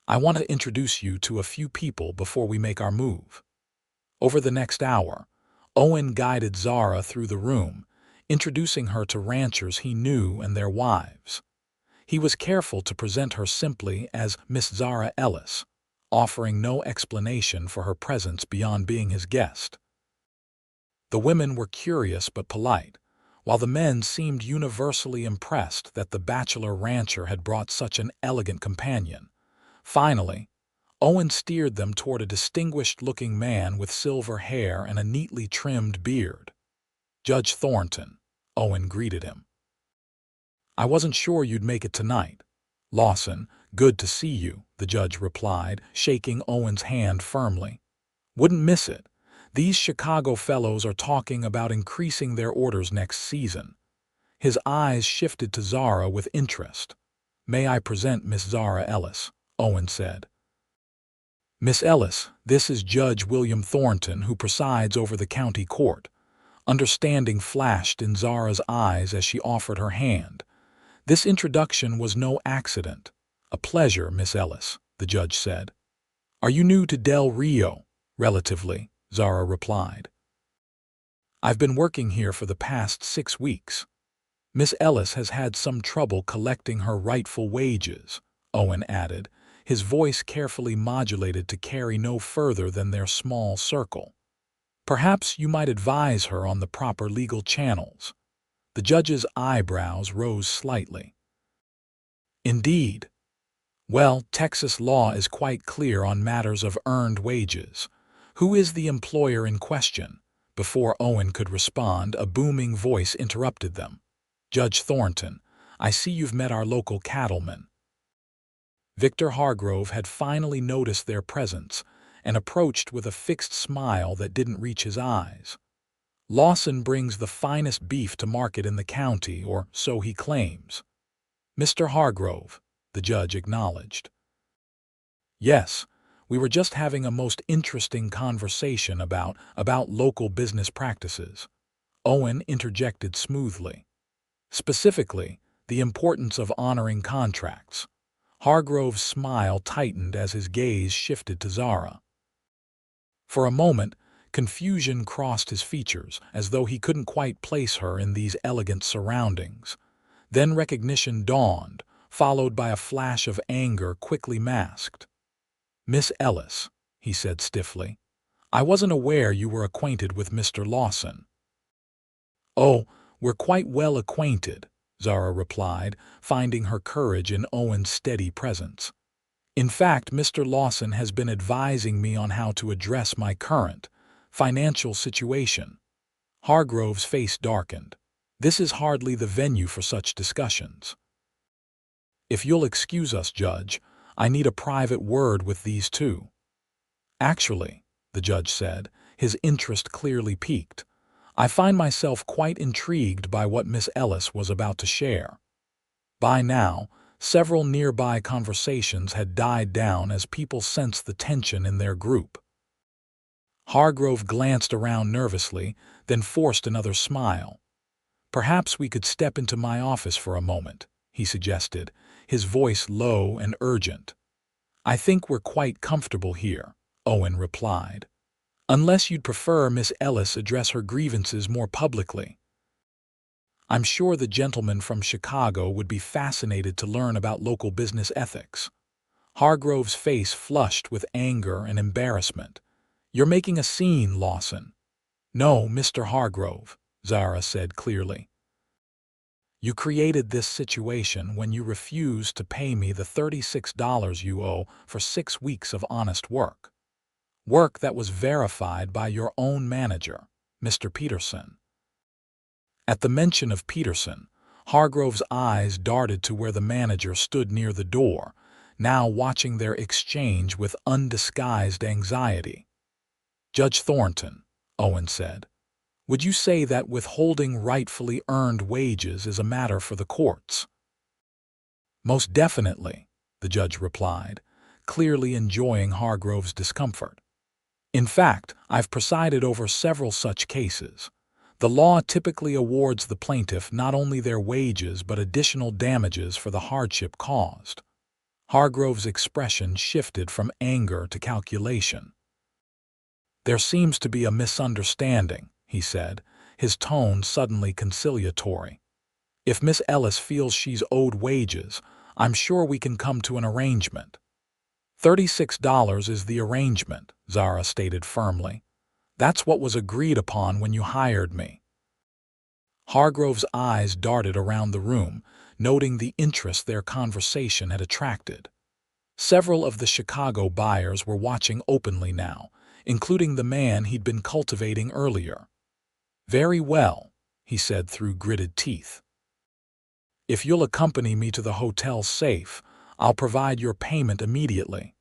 "I want to introduce you to a few people before we make our move." Over the next hour, Owen guided Zara through the room, introducing her to ranchers he knew and their wives. He was careful to present her simply as Miss Zara Ellis, offering no explanation for her presence beyond being his guest. The women were curious but polite, while the men seemed universally impressed that the bachelor rancher had brought such an elegant companion. Finally, Owen steered them toward a distinguished-looking man with silver hair and a neatly trimmed beard. "Judge Thornton," Owen greeted him. "I wasn't sure you'd make it tonight." "Lawson, good to see you," the judge replied, shaking Owen's hand firmly. "Wouldn't miss it. These Chicago fellows are talking about increasing their orders next season." His eyes shifted to Zara with interest. "May I present Miss Zara Ellis?" Owen said. "Miss Ellis, this is Judge William Thornton, who presides over the county court." Understanding flashed in Zara's eyes as she offered her hand. This introduction was no accident. "A pleasure, Miss Ellis," the judge said. "Are you new to Del Rio?" "Relatively," Zara replied. "I've been working here for the past 6 weeks." "Miss Ellis has had some trouble collecting her rightful wages," Owen added, his voice carefully modulated to carry no further than their small circle. "Perhaps you might advise her on the proper legal channels." The judge's eyebrows rose slightly. "Indeed. Well, Texas law is quite clear on matters of earned wages. Who is the employer in question?" Before Owen could respond, a booming voice interrupted them. "Judge Thornton, I see you've met our local cattleman." Victor Hargrove had finally noticed their presence and approached with a fixed smile that didn't reach his eyes. "Lawson brings the finest beef to market in the county, or so he claims." "Mr. Hargrove," the judge acknowledged. "Yes, we were just having a most interesting conversation about local business practices," Owen interjected smoothly. "Specifically, the importance of honoring contracts." Hargrove's smile tightened as his gaze shifted to Zara. For a moment, confusion crossed his features, as though he couldn't quite place her in these elegant surroundings. Then recognition dawned, followed by a flash of anger quickly masked. "Miss Ellis," he said stiffly, "I wasn't aware you were acquainted with Mr. Lawson." "Oh, we're quite well acquainted," Zara replied, finding her courage in Owen's steady presence. "In fact, Mr. Lawson has been advising me on how to address my current financial situation." Hargrove's face darkened. "This is hardly the venue for such discussions." "If you'll excuse us, Judge, I need a private word with these two." "Actually," the judge said, his interest clearly piqued, "I find myself quite intrigued by what Miss Ellis was about to share." By now, several nearby conversations had died down as people sensed the tension in their group. Hargrove glanced around nervously, then forced another smile. "Perhaps we could step into my office for a moment," he suggested, his voice low and urgent. "I think we're quite comfortable here," Owen replied. "Unless you'd prefer Miss Ellis address her grievances more publicly." "I'm sure the gentleman from Chicago would be fascinated to learn about local business ethics." Hargrove's face flushed with anger and embarrassment. "You're making a scene, Lawson." "No, Mr. Hargrove," Zara said clearly. "You created this situation when you refused to pay me the $36 you owe for 6 weeks of honest work. Work that was verified by your own manager, Mr. Peterson." At the mention of Peterson, Hargrove's eyes darted to where the manager stood near the door, now watching their exchange with undisguised anxiety. "Judge Thornton," Owen said, "would you say that withholding rightfully earned wages is a matter for the courts?" "Most definitely," the judge replied, clearly enjoying Hargrove's discomfort. "In fact, I've presided over several such cases. The law typically awards the plaintiff not only their wages but additional damages for the hardship caused." Hargrove's expression shifted from anger to calculation. "There seems to be a misunderstanding," he said, his tone suddenly conciliatory. "If Miss Ellis feels she's owed wages, I'm sure we can come to an arrangement." $36 is the arrangement," Zara stated firmly. "That's what was agreed upon when you hired me." Hargrove's eyes darted around the room, noting the interest their conversation had attracted. Several of the Chicago buyers were watching openly now, including the man he'd been cultivating earlier. "Very well," he said through gritted teeth. "If you'll accompany me to the hotel safe, I'll provide your payment immediately."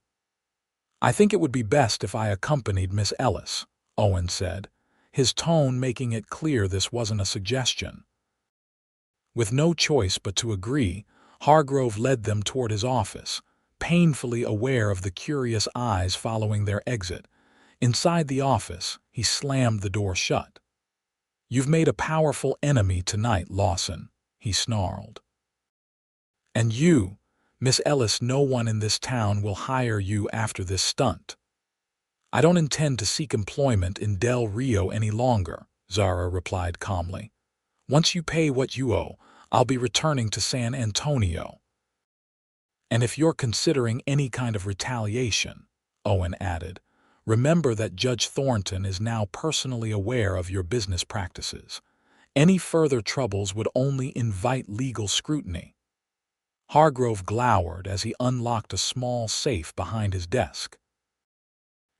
"I think it would be best if I accompanied Miss Ellis," Owen said, his tone making it clear this wasn't a suggestion. With no choice but to agree, Hargrove led them toward his office, painfully aware of the curious eyes following their exit. Inside the office, he slammed the door shut. "You've made a powerful enemy tonight, Lawson," he snarled. "And you, Miss Ellis, no one in this town will hire you after this stunt." "I don't intend to seek employment in Del Rio any longer," Zara replied calmly. "Once you pay what you owe, I'll be returning to San Antonio." "And if you're considering any kind of retaliation," Owen added, "remember that Judge Thornton is now personally aware of your business practices. Any further troubles would only invite legal scrutiny." Hargrove glowered as he unlocked a small safe behind his desk.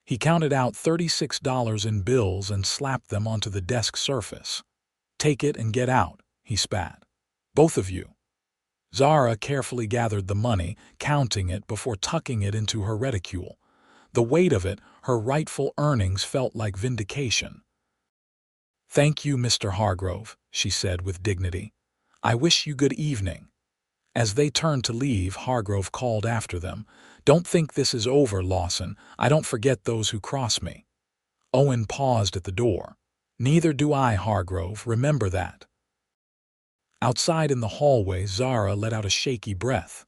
He counted out $36 in bills and slapped them onto the desk surface. "Take it and get out," he spat. "Both of you." Zara carefully gathered the money, counting it before tucking it into her reticule. The weight of it, her rightful earnings, felt like vindication. "Thank you, Mr. Hargrove," she said with dignity. "I wish you good evening." As they turned to leave, Hargrove called after them, "Don't think this is over, Lawson. I don't forget those who cross me." Owen paused at the door. "Neither do I, Hargrove. Remember that." Outside in the hallway, Zara let out a shaky breath.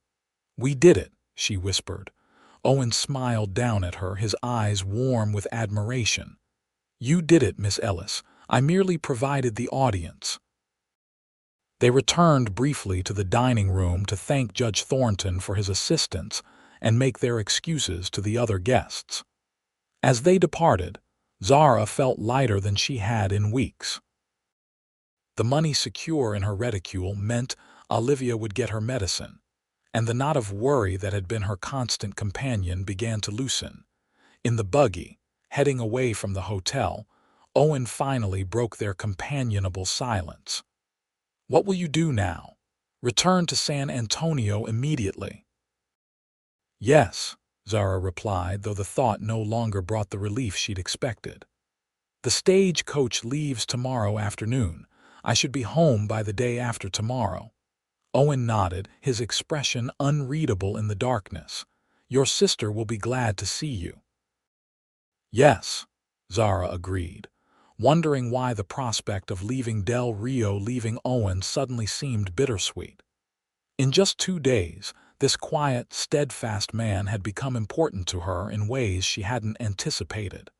"We did it," she whispered. Owen smiled down at her, his eyes warm with admiration. "You did it, Miss Ellis. I merely provided the audience." They returned briefly to the dining room to thank Judge Thornton for his assistance and make their excuses to the other guests. As they departed, Zara felt lighter than she had in weeks. The money secure in her reticule meant Olivia would get her medicine, and the knot of worry that had been her constant companion began to loosen. In the buggy, heading away from the hotel, Owen finally broke their companionable silence. "What will you do now? Return to San Antonio immediately?" "Yes," Zara replied, though the thought no longer brought the relief she'd expected. "The stagecoach leaves tomorrow afternoon. I should be home by the day after tomorrow." Owen nodded, his expression unreadable in the darkness. "Your sister will be glad to see you." "Yes," Zara agreed, wondering why the prospect of leaving Del Rio, leaving Owen, suddenly seemed bittersweet. In just 2 days, this quiet, steadfast man had become important to her in ways she hadn't anticipated.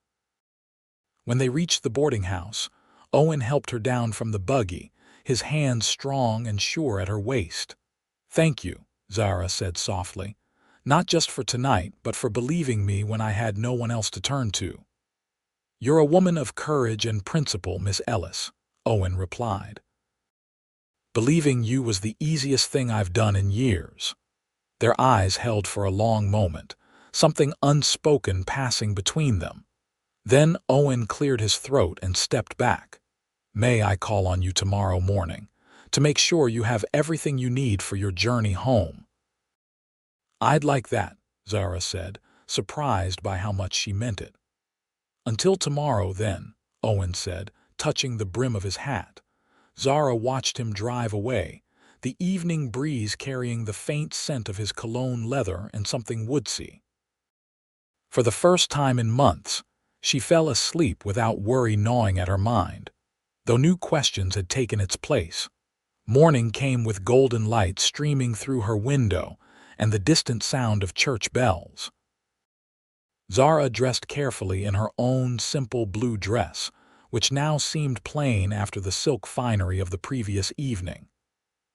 When they reached the boarding house, Owen helped her down from the buggy, his hands strong and sure at her waist. "Thank you," Zara said softly, "not just for tonight, but for believing me when I had no one else to turn to." "You're a woman of courage and principle, Miss Ellis," Owen replied. "Believing you was the easiest thing I've done in years." Their eyes held for a long moment, something unspoken passing between them. Then Owen cleared his throat and stepped back. "May I call on you tomorrow morning to make sure you have everything you need for your journey home?" "I'd like that," Zara said, surprised by how much she meant it. "Until tomorrow, then," Owen said, touching the brim of his hat. Zara watched him drive away, the evening breeze carrying the faint scent of his cologne leather and something woodsy. For the first time in months, she fell asleep without worry gnawing at her mind, though new questions had taken its place. Morning came with golden light streaming through her window and the distant sound of church bells. Zara dressed carefully in her own simple blue dress, which now seemed plain after the silk finery of the previous evening.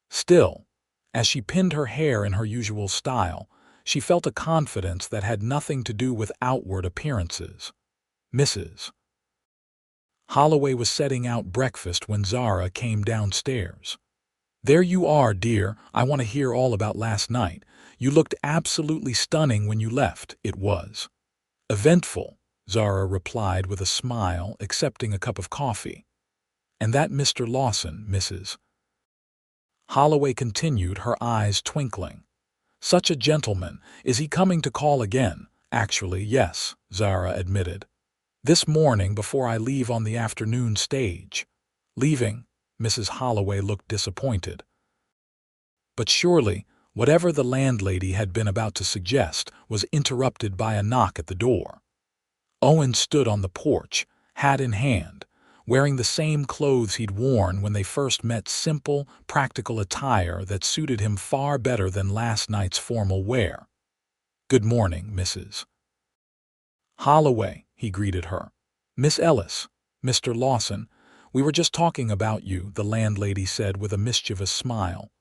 Still, as she pinned her hair in her usual style, she felt a confidence that had nothing to do with outward appearances. Mrs. Holloway was setting out breakfast when Zara came downstairs. "There you are, dear. I want to hear all about last night. You looked absolutely stunning when you left." "It was eventful," Zara replied with a smile, accepting a cup of coffee. "And that Mr. Lawson, Mrs. Holloway continued, her eyes twinkling. "Such a gentleman. Is he coming to call again?" "Actually, yes," Zara admitted. "This morning before I leave on the afternoon stage." "Leaving?" Mrs. Holloway looked disappointed. But surely, whatever the landlady had been about to suggest was interrupted by a knock at the door. Owen stood on the porch, hat in hand, wearing the same clothes he'd worn when they first met, simple, practical attire that suited him far better than last night's formal wear. "Good morning, Mrs. Holloway," he greeted her. "Miss Ellis, Mr. Lawson, we were just talking about you," the landlady said with a mischievous smile.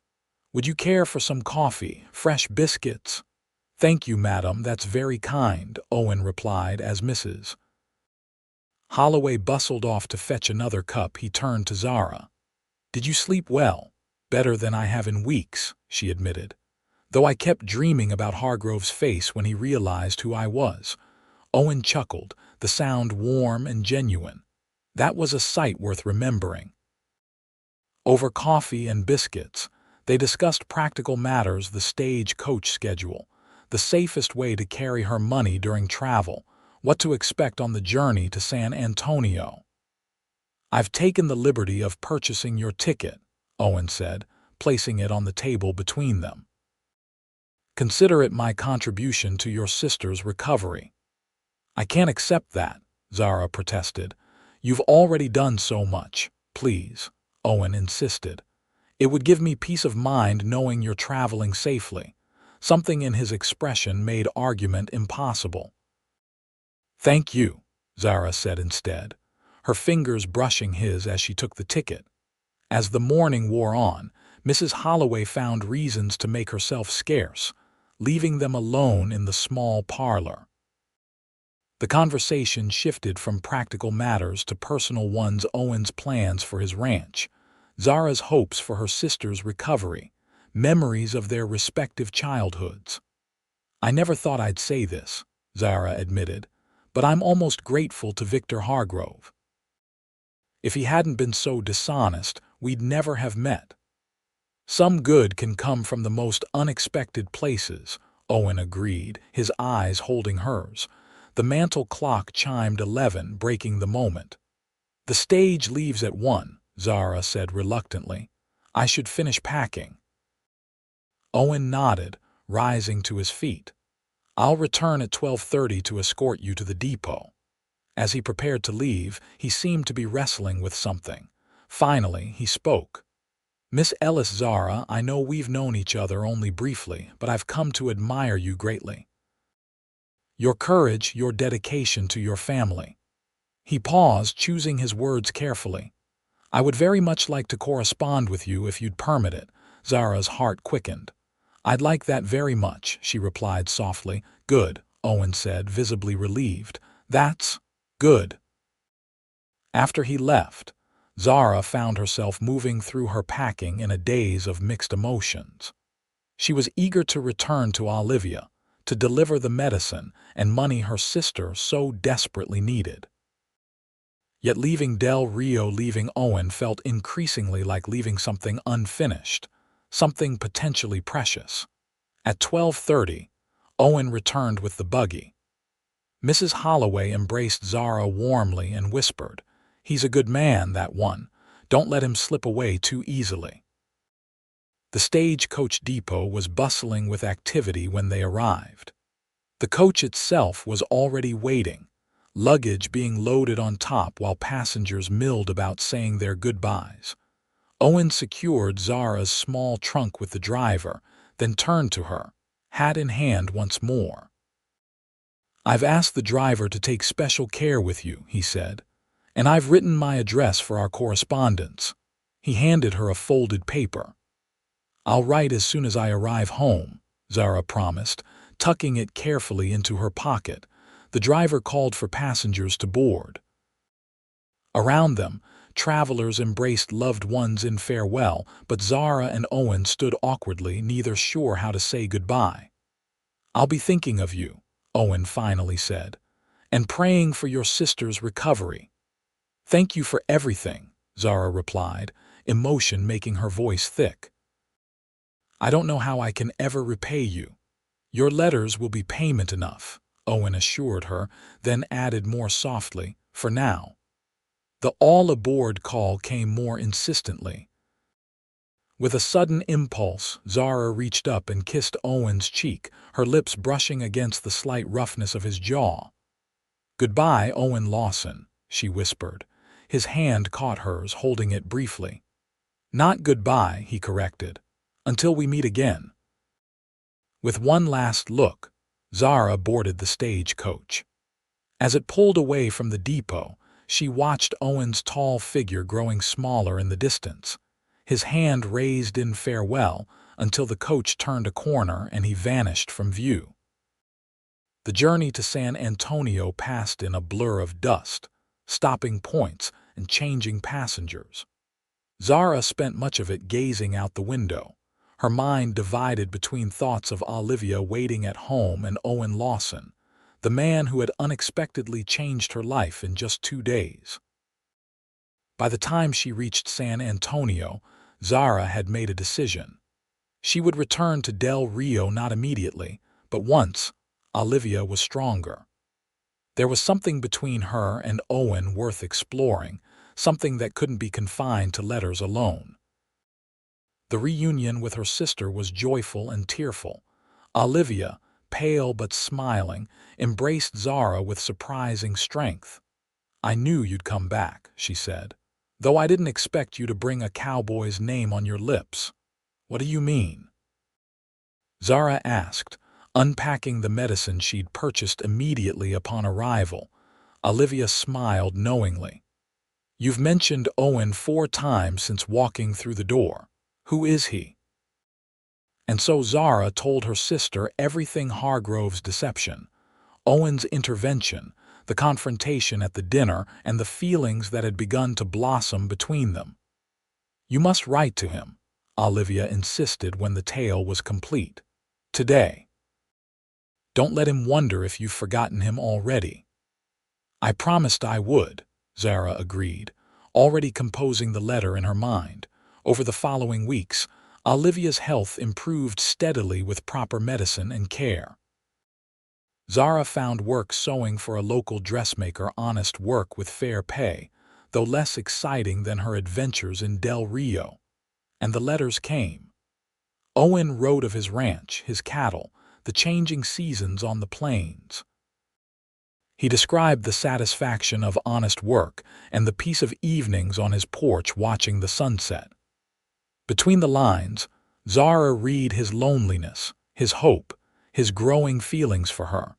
"Would you care for some coffee, fresh biscuits?" "Thank you, madam, that's very kind," Owen replied as Mrs. Holloway bustled off to fetch another cup. He turned to Zara. "Did you sleep well?" "Better than I have in weeks," she admitted. "Though I kept dreaming about Hargrove's face when he realized who I was." Owen chuckled, the sound warm and genuine. That was a sight worth remembering. Over coffee and biscuits, they discussed practical matters, the stage coach schedule, the safest way to carry her money during travel, what to expect on the journey to San Antonio. "I've taken the liberty of purchasing your ticket," Owen said, placing it on the table between them. "Consider it my contribution to your sister's recovery." "I can't accept that," Zara protested. "You've already done so much. Please," Owen insisted. "It would give me peace of mind knowing you're traveling safely." Something in his expression made argument impossible. "Thank you," Zara said instead, her fingers brushing his as she took the ticket. As the morning wore on, Mrs. Holloway found reasons to make herself scarce, leaving them alone in the small parlor. The conversation shifted from practical matters to personal ones: Owen's plans for his ranch, Zara's hopes for her sister's recovery, memories of their respective childhoods. "I never thought I'd say this," Zara admitted, "but I'm almost grateful to Victor Hargrove. If he hadn't been so dishonest, we'd never have met." "Some good can come from the most unexpected places," Owen agreed, his eyes holding hers. The mantel clock chimed 11, breaking the moment. "The stage leaves at 1, Zara said reluctantly. "I should finish packing." Owen nodded, rising to his feet. "I'll return at 12:30 to escort you to the depot." As he prepared to leave, he seemed to be wrestling with something. Finally, he spoke. "Miss Ellis, Zara, I know we've known each other only briefly, but I've come to admire you greatly. Your courage, your dedication to your family." He paused, choosing his words carefully. "I would very much like to correspond with you if you'd permit it." Zara's heart quickened. "I'd like that very much," she replied softly. "Good," Owen said, visibly relieved. "That's good." After he left, Zara found herself moving through her packing in a daze of mixed emotions. She was eager to return to Olivia, to deliver the medicine and money her sister so desperately needed. Yet leaving Del Rio, leaving Owen, felt increasingly like leaving something unfinished, something potentially precious. At 12:30, Owen returned with the buggy. Mrs. Holloway embraced Zara warmly and whispered, "He's a good man, that one. Don't let him slip away too easily." The stagecoach depot was bustling with activity when they arrived. The coach itself was already waiting, luggage being loaded on top while passengers milled about saying their goodbyes. Owen secured Zara's small trunk with the driver, then turned to her, hat in hand once more. "I've asked the driver to take special care with you," he said, "and I've written my address for our correspondence." He handed her a folded paper. "I'll write as soon as I arrive home," Zara promised, tucking it carefully into her pocket. The driver called for passengers to board. Around them, travelers embraced loved ones in farewell, but Zara and Owen stood awkwardly, neither sure how to say goodbye. "I'll be thinking of you," Owen finally said, "and praying for your sister's recovery." "Thank you for everything," Zara replied, emotion making her voice thick. "I don't know how I can ever repay you. Your letters will be payment enough," Owen assured her, then added more softly, "for now." The all-aboard call came more insistently. With a sudden impulse, Zara reached up and kissed Owen's cheek, her lips brushing against the slight roughness of his jaw. "Goodbye, Owen Lawson," she whispered. His hand caught hers, holding it briefly. "Not goodbye," he corrected. "Until we meet again." With one last look, Zara boarded the stagecoach. As it pulled away from the depot, she watched Owen's tall figure growing smaller in the distance, his hand raised in farewell until the coach turned a corner and he vanished from view. The journey to San Antonio passed in a blur of dust, stopping points and changing passengers. Zara spent much of it gazing out the window, her mind divided between thoughts of Olivia waiting at home and Owen Lawson, the man who had unexpectedly changed her life in just 2 days. By the time she reached San Antonio, Zara had made a decision. She would return to Del Rio not immediately, but once Olivia was stronger. There was something between her and Owen worth exploring, something that couldn't be confined to letters alone. The reunion with her sister was joyful and tearful. Olivia, pale but smiling, embraced Zara with surprising strength. "I knew you'd come back," she said, "though I didn't expect you to bring a cowboy's name on your lips." "What do you mean?" Zara asked, unpacking the medicine she'd purchased immediately upon arrival. Olivia smiled knowingly. "You've mentioned Owen 4 times since walking through the door. Who is he?" And so Zara told her sister everything: Hargrove's deception, Owen's intervention, the confrontation at the dinner, and the feelings that had begun to blossom between them. "You must write to him," Olivia insisted when the tale was complete. "Today. Don't let him wonder if you've forgotten him already." "I promised I would," Zara agreed, already composing the letter in her mind. Over the following weeks, Olivia's health improved steadily with proper medicine and care. Zara found work sewing for a local dressmaker, honest work with fair pay, though less exciting than her adventures in Del Rio. And the letters came. Owen wrote of his ranch, his cattle, the changing seasons on the plains. He described the satisfaction of honest work and the peace of evenings on his porch watching the sunset. Between the lines, Zara read his loneliness, his hope, his growing feelings for her.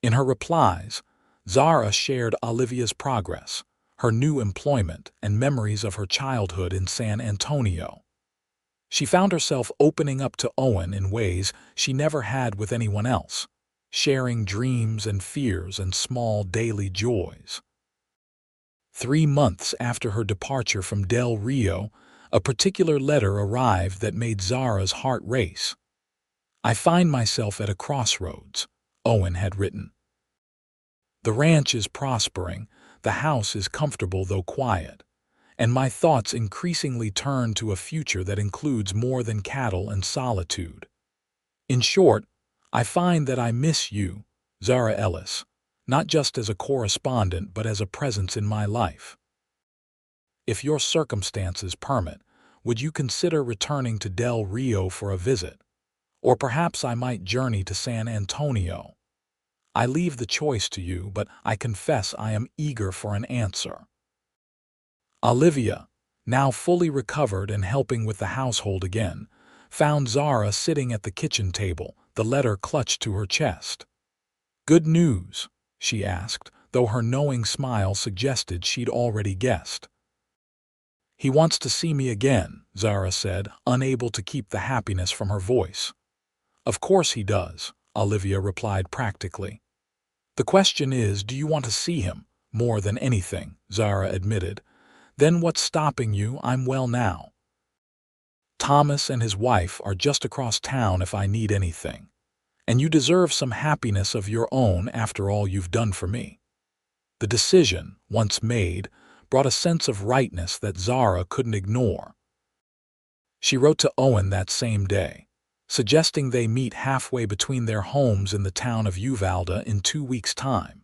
In her replies, Zara shared Olivia's progress, her new employment, and memories of her childhood in San Antonio. She found herself opening up to Owen in ways she never had with anyone else, sharing dreams and fears and small daily joys. 3 months after her departure from Del Rio, a particular letter arrived that made Zara's heart race. "I find myself at a crossroads," Owen had written. "The ranch is prospering, the house is comfortable though quiet, and my thoughts increasingly turn to a future that includes more than cattle and solitude. In short, I find that I miss you, Zara Ellis, not just as a correspondent but as a presence in my life. If your circumstances permit, would you consider returning to Del Rio for a visit? Or perhaps I might journey to San Antonio. I leave the choice to you, but I confess I am eager for an answer." Olivia, now fully recovered and helping with the household again, found Zara sitting at the kitchen table, the letter clutched to her chest. "Good news?" she asked, though her knowing smile suggested she'd already guessed. "He wants to see me again," Zara said, unable to keep the happiness from her voice. "Of course he does," Olivia replied practically. "The question is, do you want to see him, More than anything, Zara admitted. Then what's stopping you? I'm well now. Thomas and his wife are just across town if I need anything. And you deserve some happiness of your own after all you've done for me. The decision, once made, brought a sense of rightness that Zara couldn't ignore. She wrote to Owen that same day, suggesting they meet halfway between their homes in the town of Uvalde in 2 weeks' time.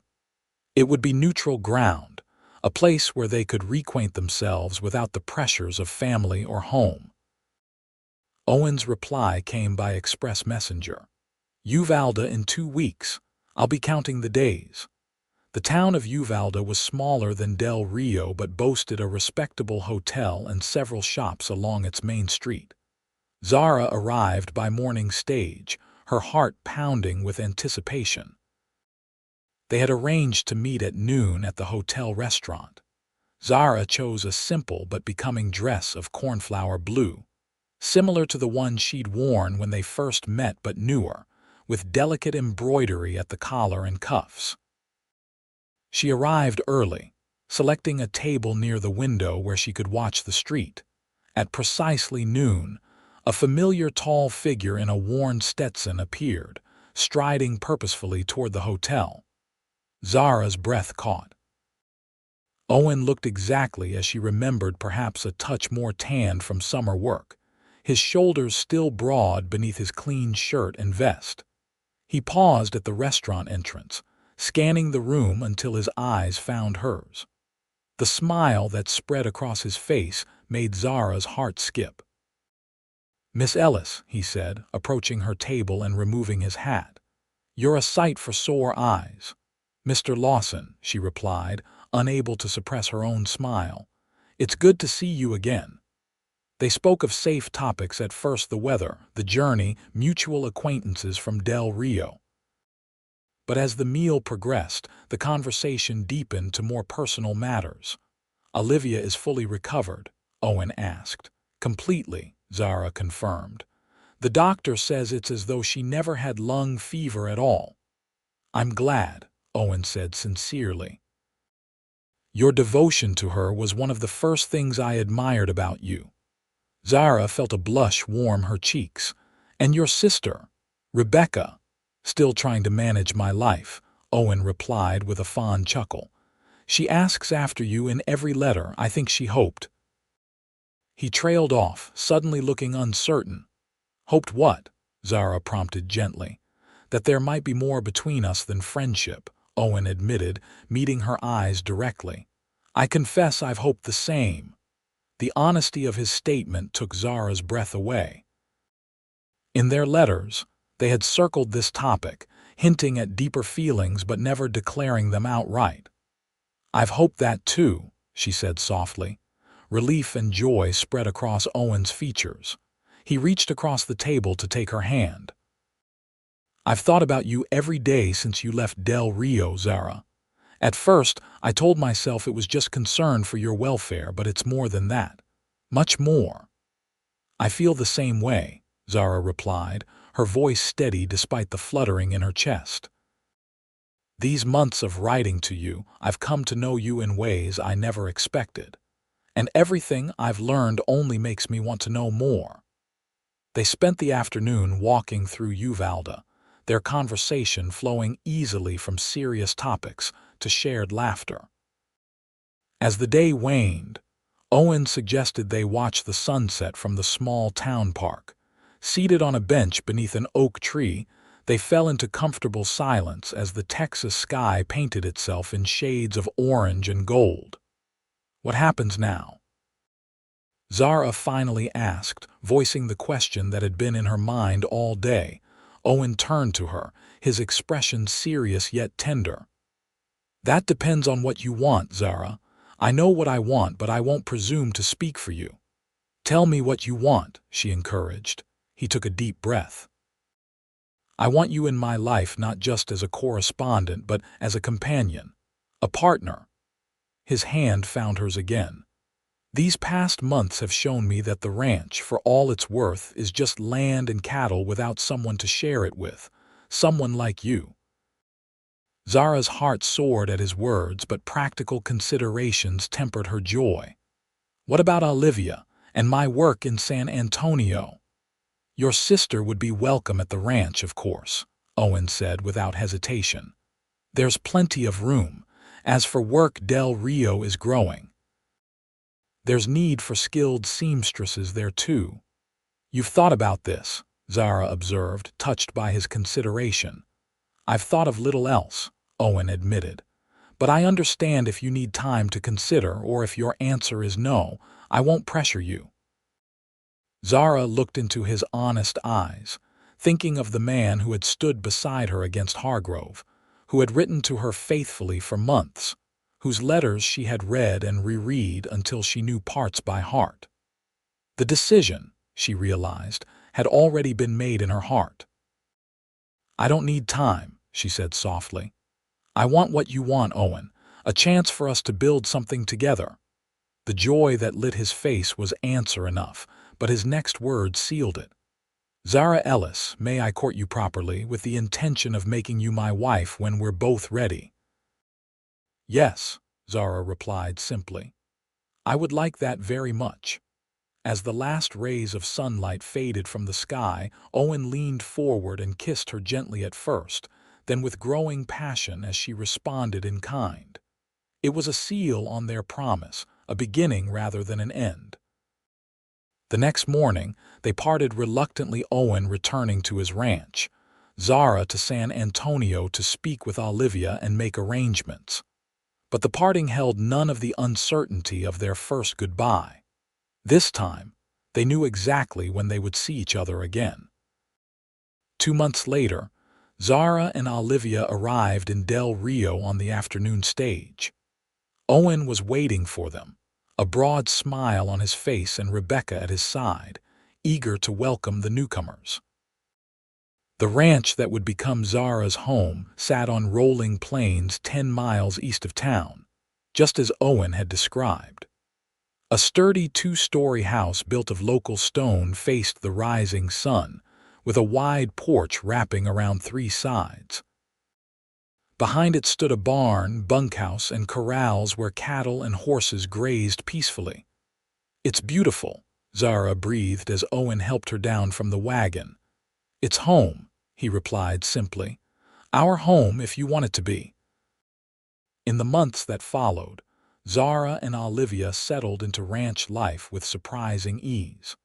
It would be neutral ground, a place where they could reacquaint themselves without the pressures of family or home. Owen's reply came by express messenger. Uvalde in 2 weeks. I'll be counting the days. The town of Uvalde was smaller than Del Rio but boasted a respectable hotel and several shops along its main street. Zara arrived by morning stage, her heart pounding with anticipation. They had arranged to meet at noon at the hotel restaurant. Zara chose a simple but becoming dress of cornflower blue, similar to the one she'd worn when they first met but newer, with delicate embroidery at the collar and cuffs. She arrived early, selecting a table near the window where she could watch the street. At precisely noon, a familiar tall figure in a worn Stetson appeared, striding purposefully toward the hotel. Zara's breath caught. Owen looked exactly as she remembered, perhaps a touch more tanned from summer work, his shoulders still broad beneath his clean shirt and vest. He paused at the restaurant entrance, scanning the room until his eyes found hers. The smile that spread across his face made Zara's heart skip. "Miss Ellis," he said, approaching her table and removing his hat. "You're a sight for sore eyes." "Mr. Lawson," she replied, unable to suppress her own smile. "It's good to see you again." They spoke of safe topics at first: the weather, the journey, mutual acquaintances from Del Rio. But as the meal progressed, the conversation deepened to more personal matters. "Olivia is fully recovered?" Owen asked. "Completely," Zara confirmed. "The doctor says it's as though she never had lung fever at all." "I'm glad," Owen said sincerely. "Your devotion to her was one of the first things I admired about you." Zara felt a blush warm her cheeks. "And your sister, Rebecca?" "Still trying to manage my life," Owen replied with a fond chuckle. "She asks after you in every letter. I think she hoped." He trailed off, suddenly looking uncertain. "Hoped what?" Zara prompted gently. "That there might be more between us than friendship," Owen admitted, meeting her eyes directly. "I confess I've hoped the same." The honesty of his statement took Zara's breath away. In their letters, they had circled this topic, hinting at deeper feelings but never declaring them outright. "I've hoped that too," she said softly. Relief and joy spread across Owen's features. He reached across the table to take her hand. "I've thought about you every day since you left Del Rio, Zara. At first, I told myself it was just concern for your welfare, but it's more than that. Much more." "I feel the same way," Zara replied, her voice steady despite the fluttering in her chest. "These months of writing to you, I've come to know you in ways I never expected. And everything I've learned only makes me want to know more." They spent the afternoon walking through Uvalde, their conversation flowing easily from serious topics to shared laughter. As the day waned, Owen suggested they watch the sunset from the small town park. Seated on a bench beneath an oak tree, they fell into comfortable silence as the Texas sky painted itself in shades of orange and gold. "What happens now?" Zara finally asked, voicing the question that had been in her mind all day. Owen turned to her, his expression serious yet tender. "That depends on what you want, Zara. I know what I want, but I won't presume to speak for you." "Tell me what you want," she encouraged. He took a deep breath. "I want you in my life not just as a correspondent, but as a companion, a partner." His hand found hers again. "These past months have shown me that the ranch, for all its worth, is just land and cattle without someone to share it with, someone like you." Zara's heart soared at his words, but practical considerations tempered her joy. "What about Olivia and my work in San Antonio?" "Your sister would be welcome at the ranch, of course," Owen said without hesitation. "There's plenty of room. As for work, Del Rio is growing. There's need for skilled seamstresses there too." "You've thought about this," Zara observed, touched by his consideration. "I've thought of little else," Owen admitted. "But I understand if you need time to consider, or if your answer is no, I won't pressure you." Zara looked into his honest eyes, thinking of the man who had stood beside her against Hargrove, who had written to her faithfully for months, whose letters she had read and reread until she knew parts by heart. The decision, she realized, had already been made in her heart. "I don't need time," she said softly. "I want what you want, Owen, a chance for us to build something together." The joy that lit his face was answer enough, but his next word sealed it. "Zara Ellis, may I court you properly, with the intention of making you my wife when we're both ready?" "Yes," Zara replied simply. "I would like that very much." As the last rays of sunlight faded from the sky, Owen leaned forward and kissed her gently at first, then with growing passion as she responded in kind. It was a seal on their promise, a beginning rather than an end. The next morning, they parted reluctantly, Owen returning to his ranch, Zara to San Antonio to speak with Olivia and make arrangements. But the parting held none of the uncertainty of their first goodbye. This time, they knew exactly when they would see each other again. 2 months later, Zara and Olivia arrived in Del Rio on the afternoon stage. Owen was waiting for them, a broad smile on his face and Rebecca at his side, eager to welcome the newcomers. The ranch that would become Zara's home sat on rolling plains 10 miles east of town, just as Owen had described. A sturdy 2-story house built of local stone faced the rising sun, with a wide porch wrapping around 3 sides. Behind it stood a barn, bunkhouse, and corrals where cattle and horses grazed peacefully. "It's beautiful," Zara breathed as Owen helped her down from the wagon. "It's home," he replied simply. "Our home if you want it to be." In the months that followed, Zara and Olivia settled into ranch life with surprising ease.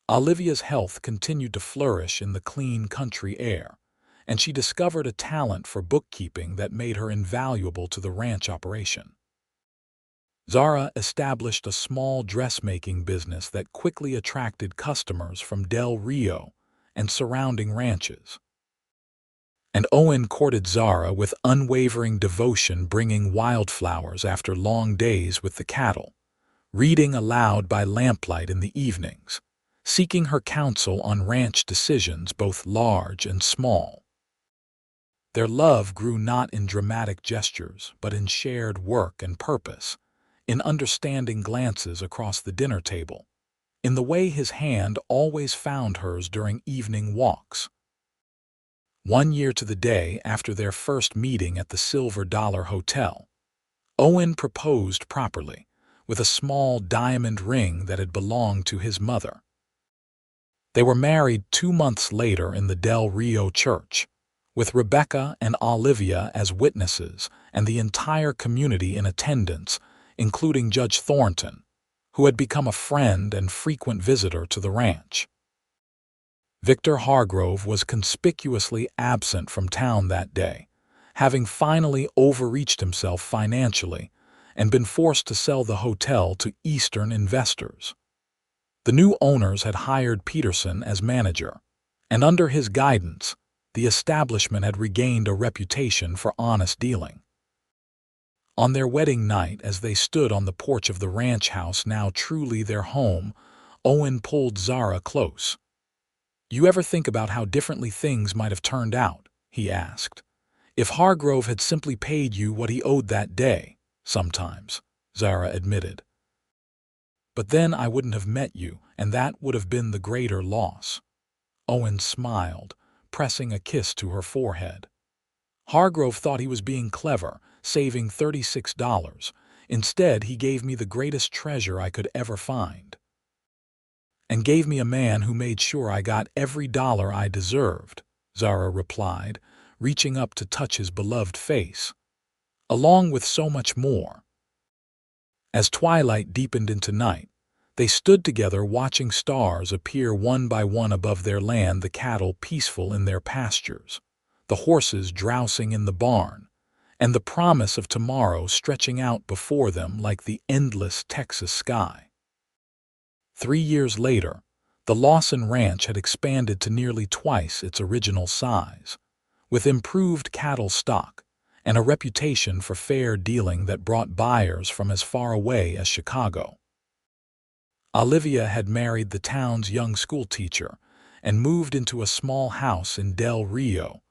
Olivia's health continued to flourish in the clean country air, and she discovered a talent for bookkeeping that made her invaluable to the ranch operation. Zara established a small dressmaking business that quickly attracted customers from Del Rio and surrounding ranches. And Owen courted Zara with unwavering devotion, bringing wildflowers after long days with the cattle, reading aloud by lamplight in the evenings, seeking her counsel on ranch decisions both large and small. Their love grew not in dramatic gestures, but in shared work and purpose, in understanding glances across the dinner table, in the way his hand always found hers during evening walks. 1 year to the day after their first meeting at the Silver Dollar Hotel, Owen proposed properly, with a small diamond ring that had belonged to his mother. They were married 2 months later in the Del Rio church, with Rebecca and Olivia as witnesses and the entire community in attendance, including Judge Thornton, who had become a friend and frequent visitor to the ranch. Victor Hargrove was conspicuously absent from town that day, having finally overreached himself financially and been forced to sell the hotel to Eastern investors. The new owners had hired Peterson as manager, and under his guidance, the establishment had regained a reputation for honest dealing. On their wedding night, as they stood on the porch of the ranch house, now truly their home, Owen pulled Zara close. "You ever think about how differently things might have turned out?" he asked. "If Hargrove had simply paid you what he owed that day." "Sometimes," Zara admitted. "But then I wouldn't have met you, and that would have been the greater loss." Owen smiled, pressing a kiss to her forehead. Hargrove thought he was being clever, saving $36. Instead, he gave me the greatest treasure I could ever find. And gave me a man who made sure I got every dollar I deserved, Zara replied, reaching up to touch his beloved face. Along with so much more. As twilight deepened into night, they stood together watching stars appear one by one above their land, the cattle peaceful in their pastures, the horses drowsing in the barn, and the promise of tomorrow stretching out before them like the endless Texas sky. 3 years later, the Lawson Ranch had expanded to nearly twice its original size, with improved cattle stock and a reputation for fair dealing that brought buyers from as far away as Chicago. Olivia had married the town's young schoolteacher and moved into a small house in Del Rio,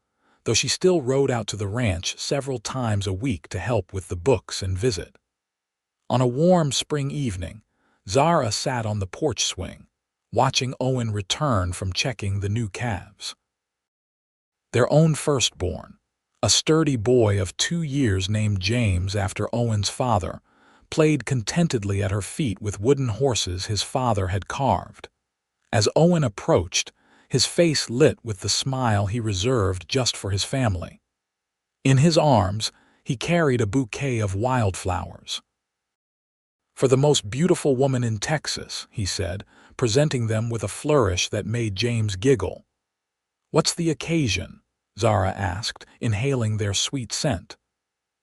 though she still rode out to the ranch several times a week to help with the books and visit. On a warm spring evening, Zara sat on the porch swing, watching Owen return from checking the new calves. Their own firstborn, a sturdy boy of 2 years named James after Owen's father, played contentedly at her feet with wooden horses his father had carved. As Owen approached, his face lit with the smile he reserved just for his family. In his arms, he carried a bouquet of wildflowers. "For the most beautiful woman in Texas," he said, presenting them with a flourish that made James giggle. "What's the occasion?" Zara asked, inhaling their sweet scent.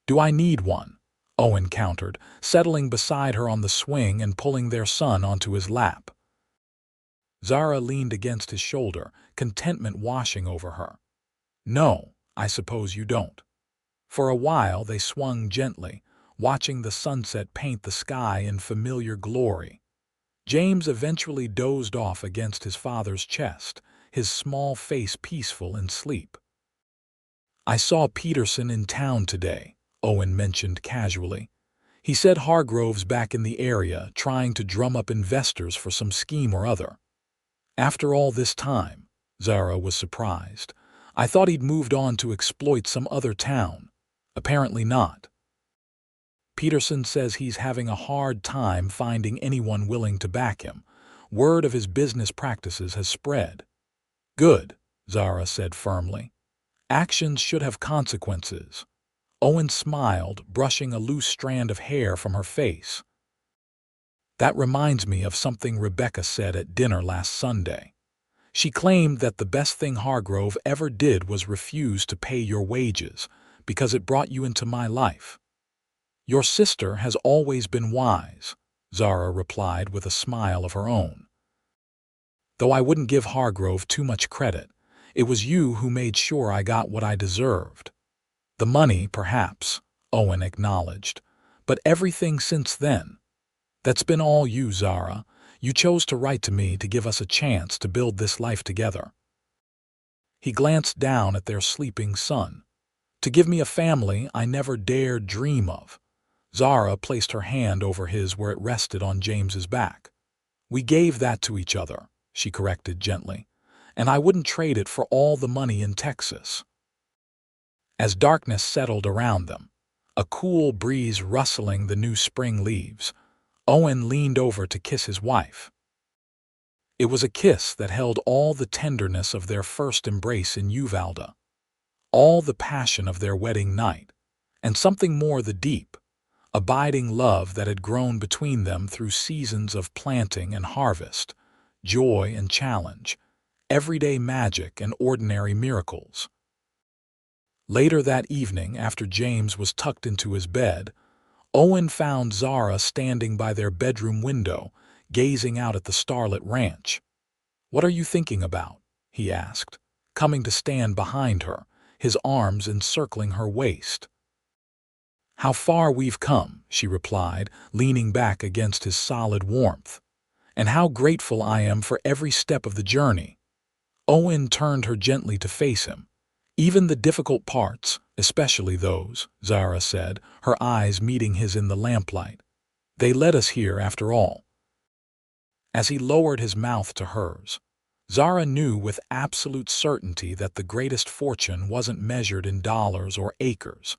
"Do I need one?" Owen countered, settling beside her on the swing and pulling their son onto his lap. Zara leaned against his shoulder, contentment washing over her. "No, I suppose you don't." For a while they swung gently, watching the sunset paint the sky in familiar glory. James eventually dozed off against his father's chest, his small face peaceful in sleep. "I saw Peterson in town today," Owen mentioned casually. "He said Hargrove's back in the area trying to drum up investors for some scheme or other." "After all this time," Zara was surprised. "I thought he'd moved on to exploit some other town." "Apparently not. Peterson says he's having a hard time finding anyone willing to back him. Word of his business practices has spread." "Good," Zara said firmly. "Actions should have consequences." Owen smiled, brushing a loose strand of hair from her face. "That reminds me of something Rebecca said at dinner last Sunday. She claimed that the best thing Hargrove ever did was refuse to pay your wages because it brought you into my life." "Your sister has always been wise," Zara replied with a smile of her own. "Though I wouldn't give Hargrove too much credit. It was you who made sure I got what I deserved." "The money, perhaps," Owen acknowledged. "But everything since then. That's been all you, Zara. You chose to write to me to give us a chance to build this life together." He glanced down at their sleeping son. "To give me a family I never dared dream of." Zara placed her hand over his where it rested on James's back. "We gave that to each other," she corrected gently. "And I wouldn't trade it for all the money in Texas." As darkness settled around them, a cool breeze rustling the new spring leaves, Owen leaned over to kiss his wife. It was a kiss that held all the tenderness of their first embrace in Uvalde, all the passion of their wedding night, and something more, the deep, abiding love that had grown between them through seasons of planting and harvest, joy and challenge, everyday magic and ordinary miracles. Later that evening, after James was tucked into his bed, Owen found Zara standing by their bedroom window, gazing out at the starlit ranch. "What are you thinking about?" he asked, coming to stand behind her, his arms encircling her waist. "How far we've come," she replied, leaning back against his solid warmth. "And how grateful I am for every step of the journey." Owen turned her gently to face him. "Even the difficult parts, especially those," Zara said, her eyes meeting his in the lamplight. "They led us here after all." As he lowered his mouth to hers, Zara knew with absolute certainty that the greatest fortune wasn't measured in dollars or acres,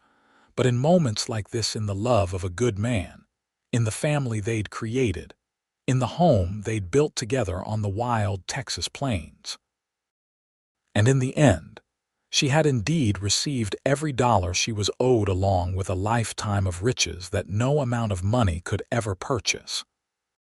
but in moments like this, in the love of a good man, in the family they'd created, in the home they'd built together on the wild Texas plains. And in the end, she had indeed received every dollar she was owed, along with a lifetime of riches that no amount of money could ever purchase.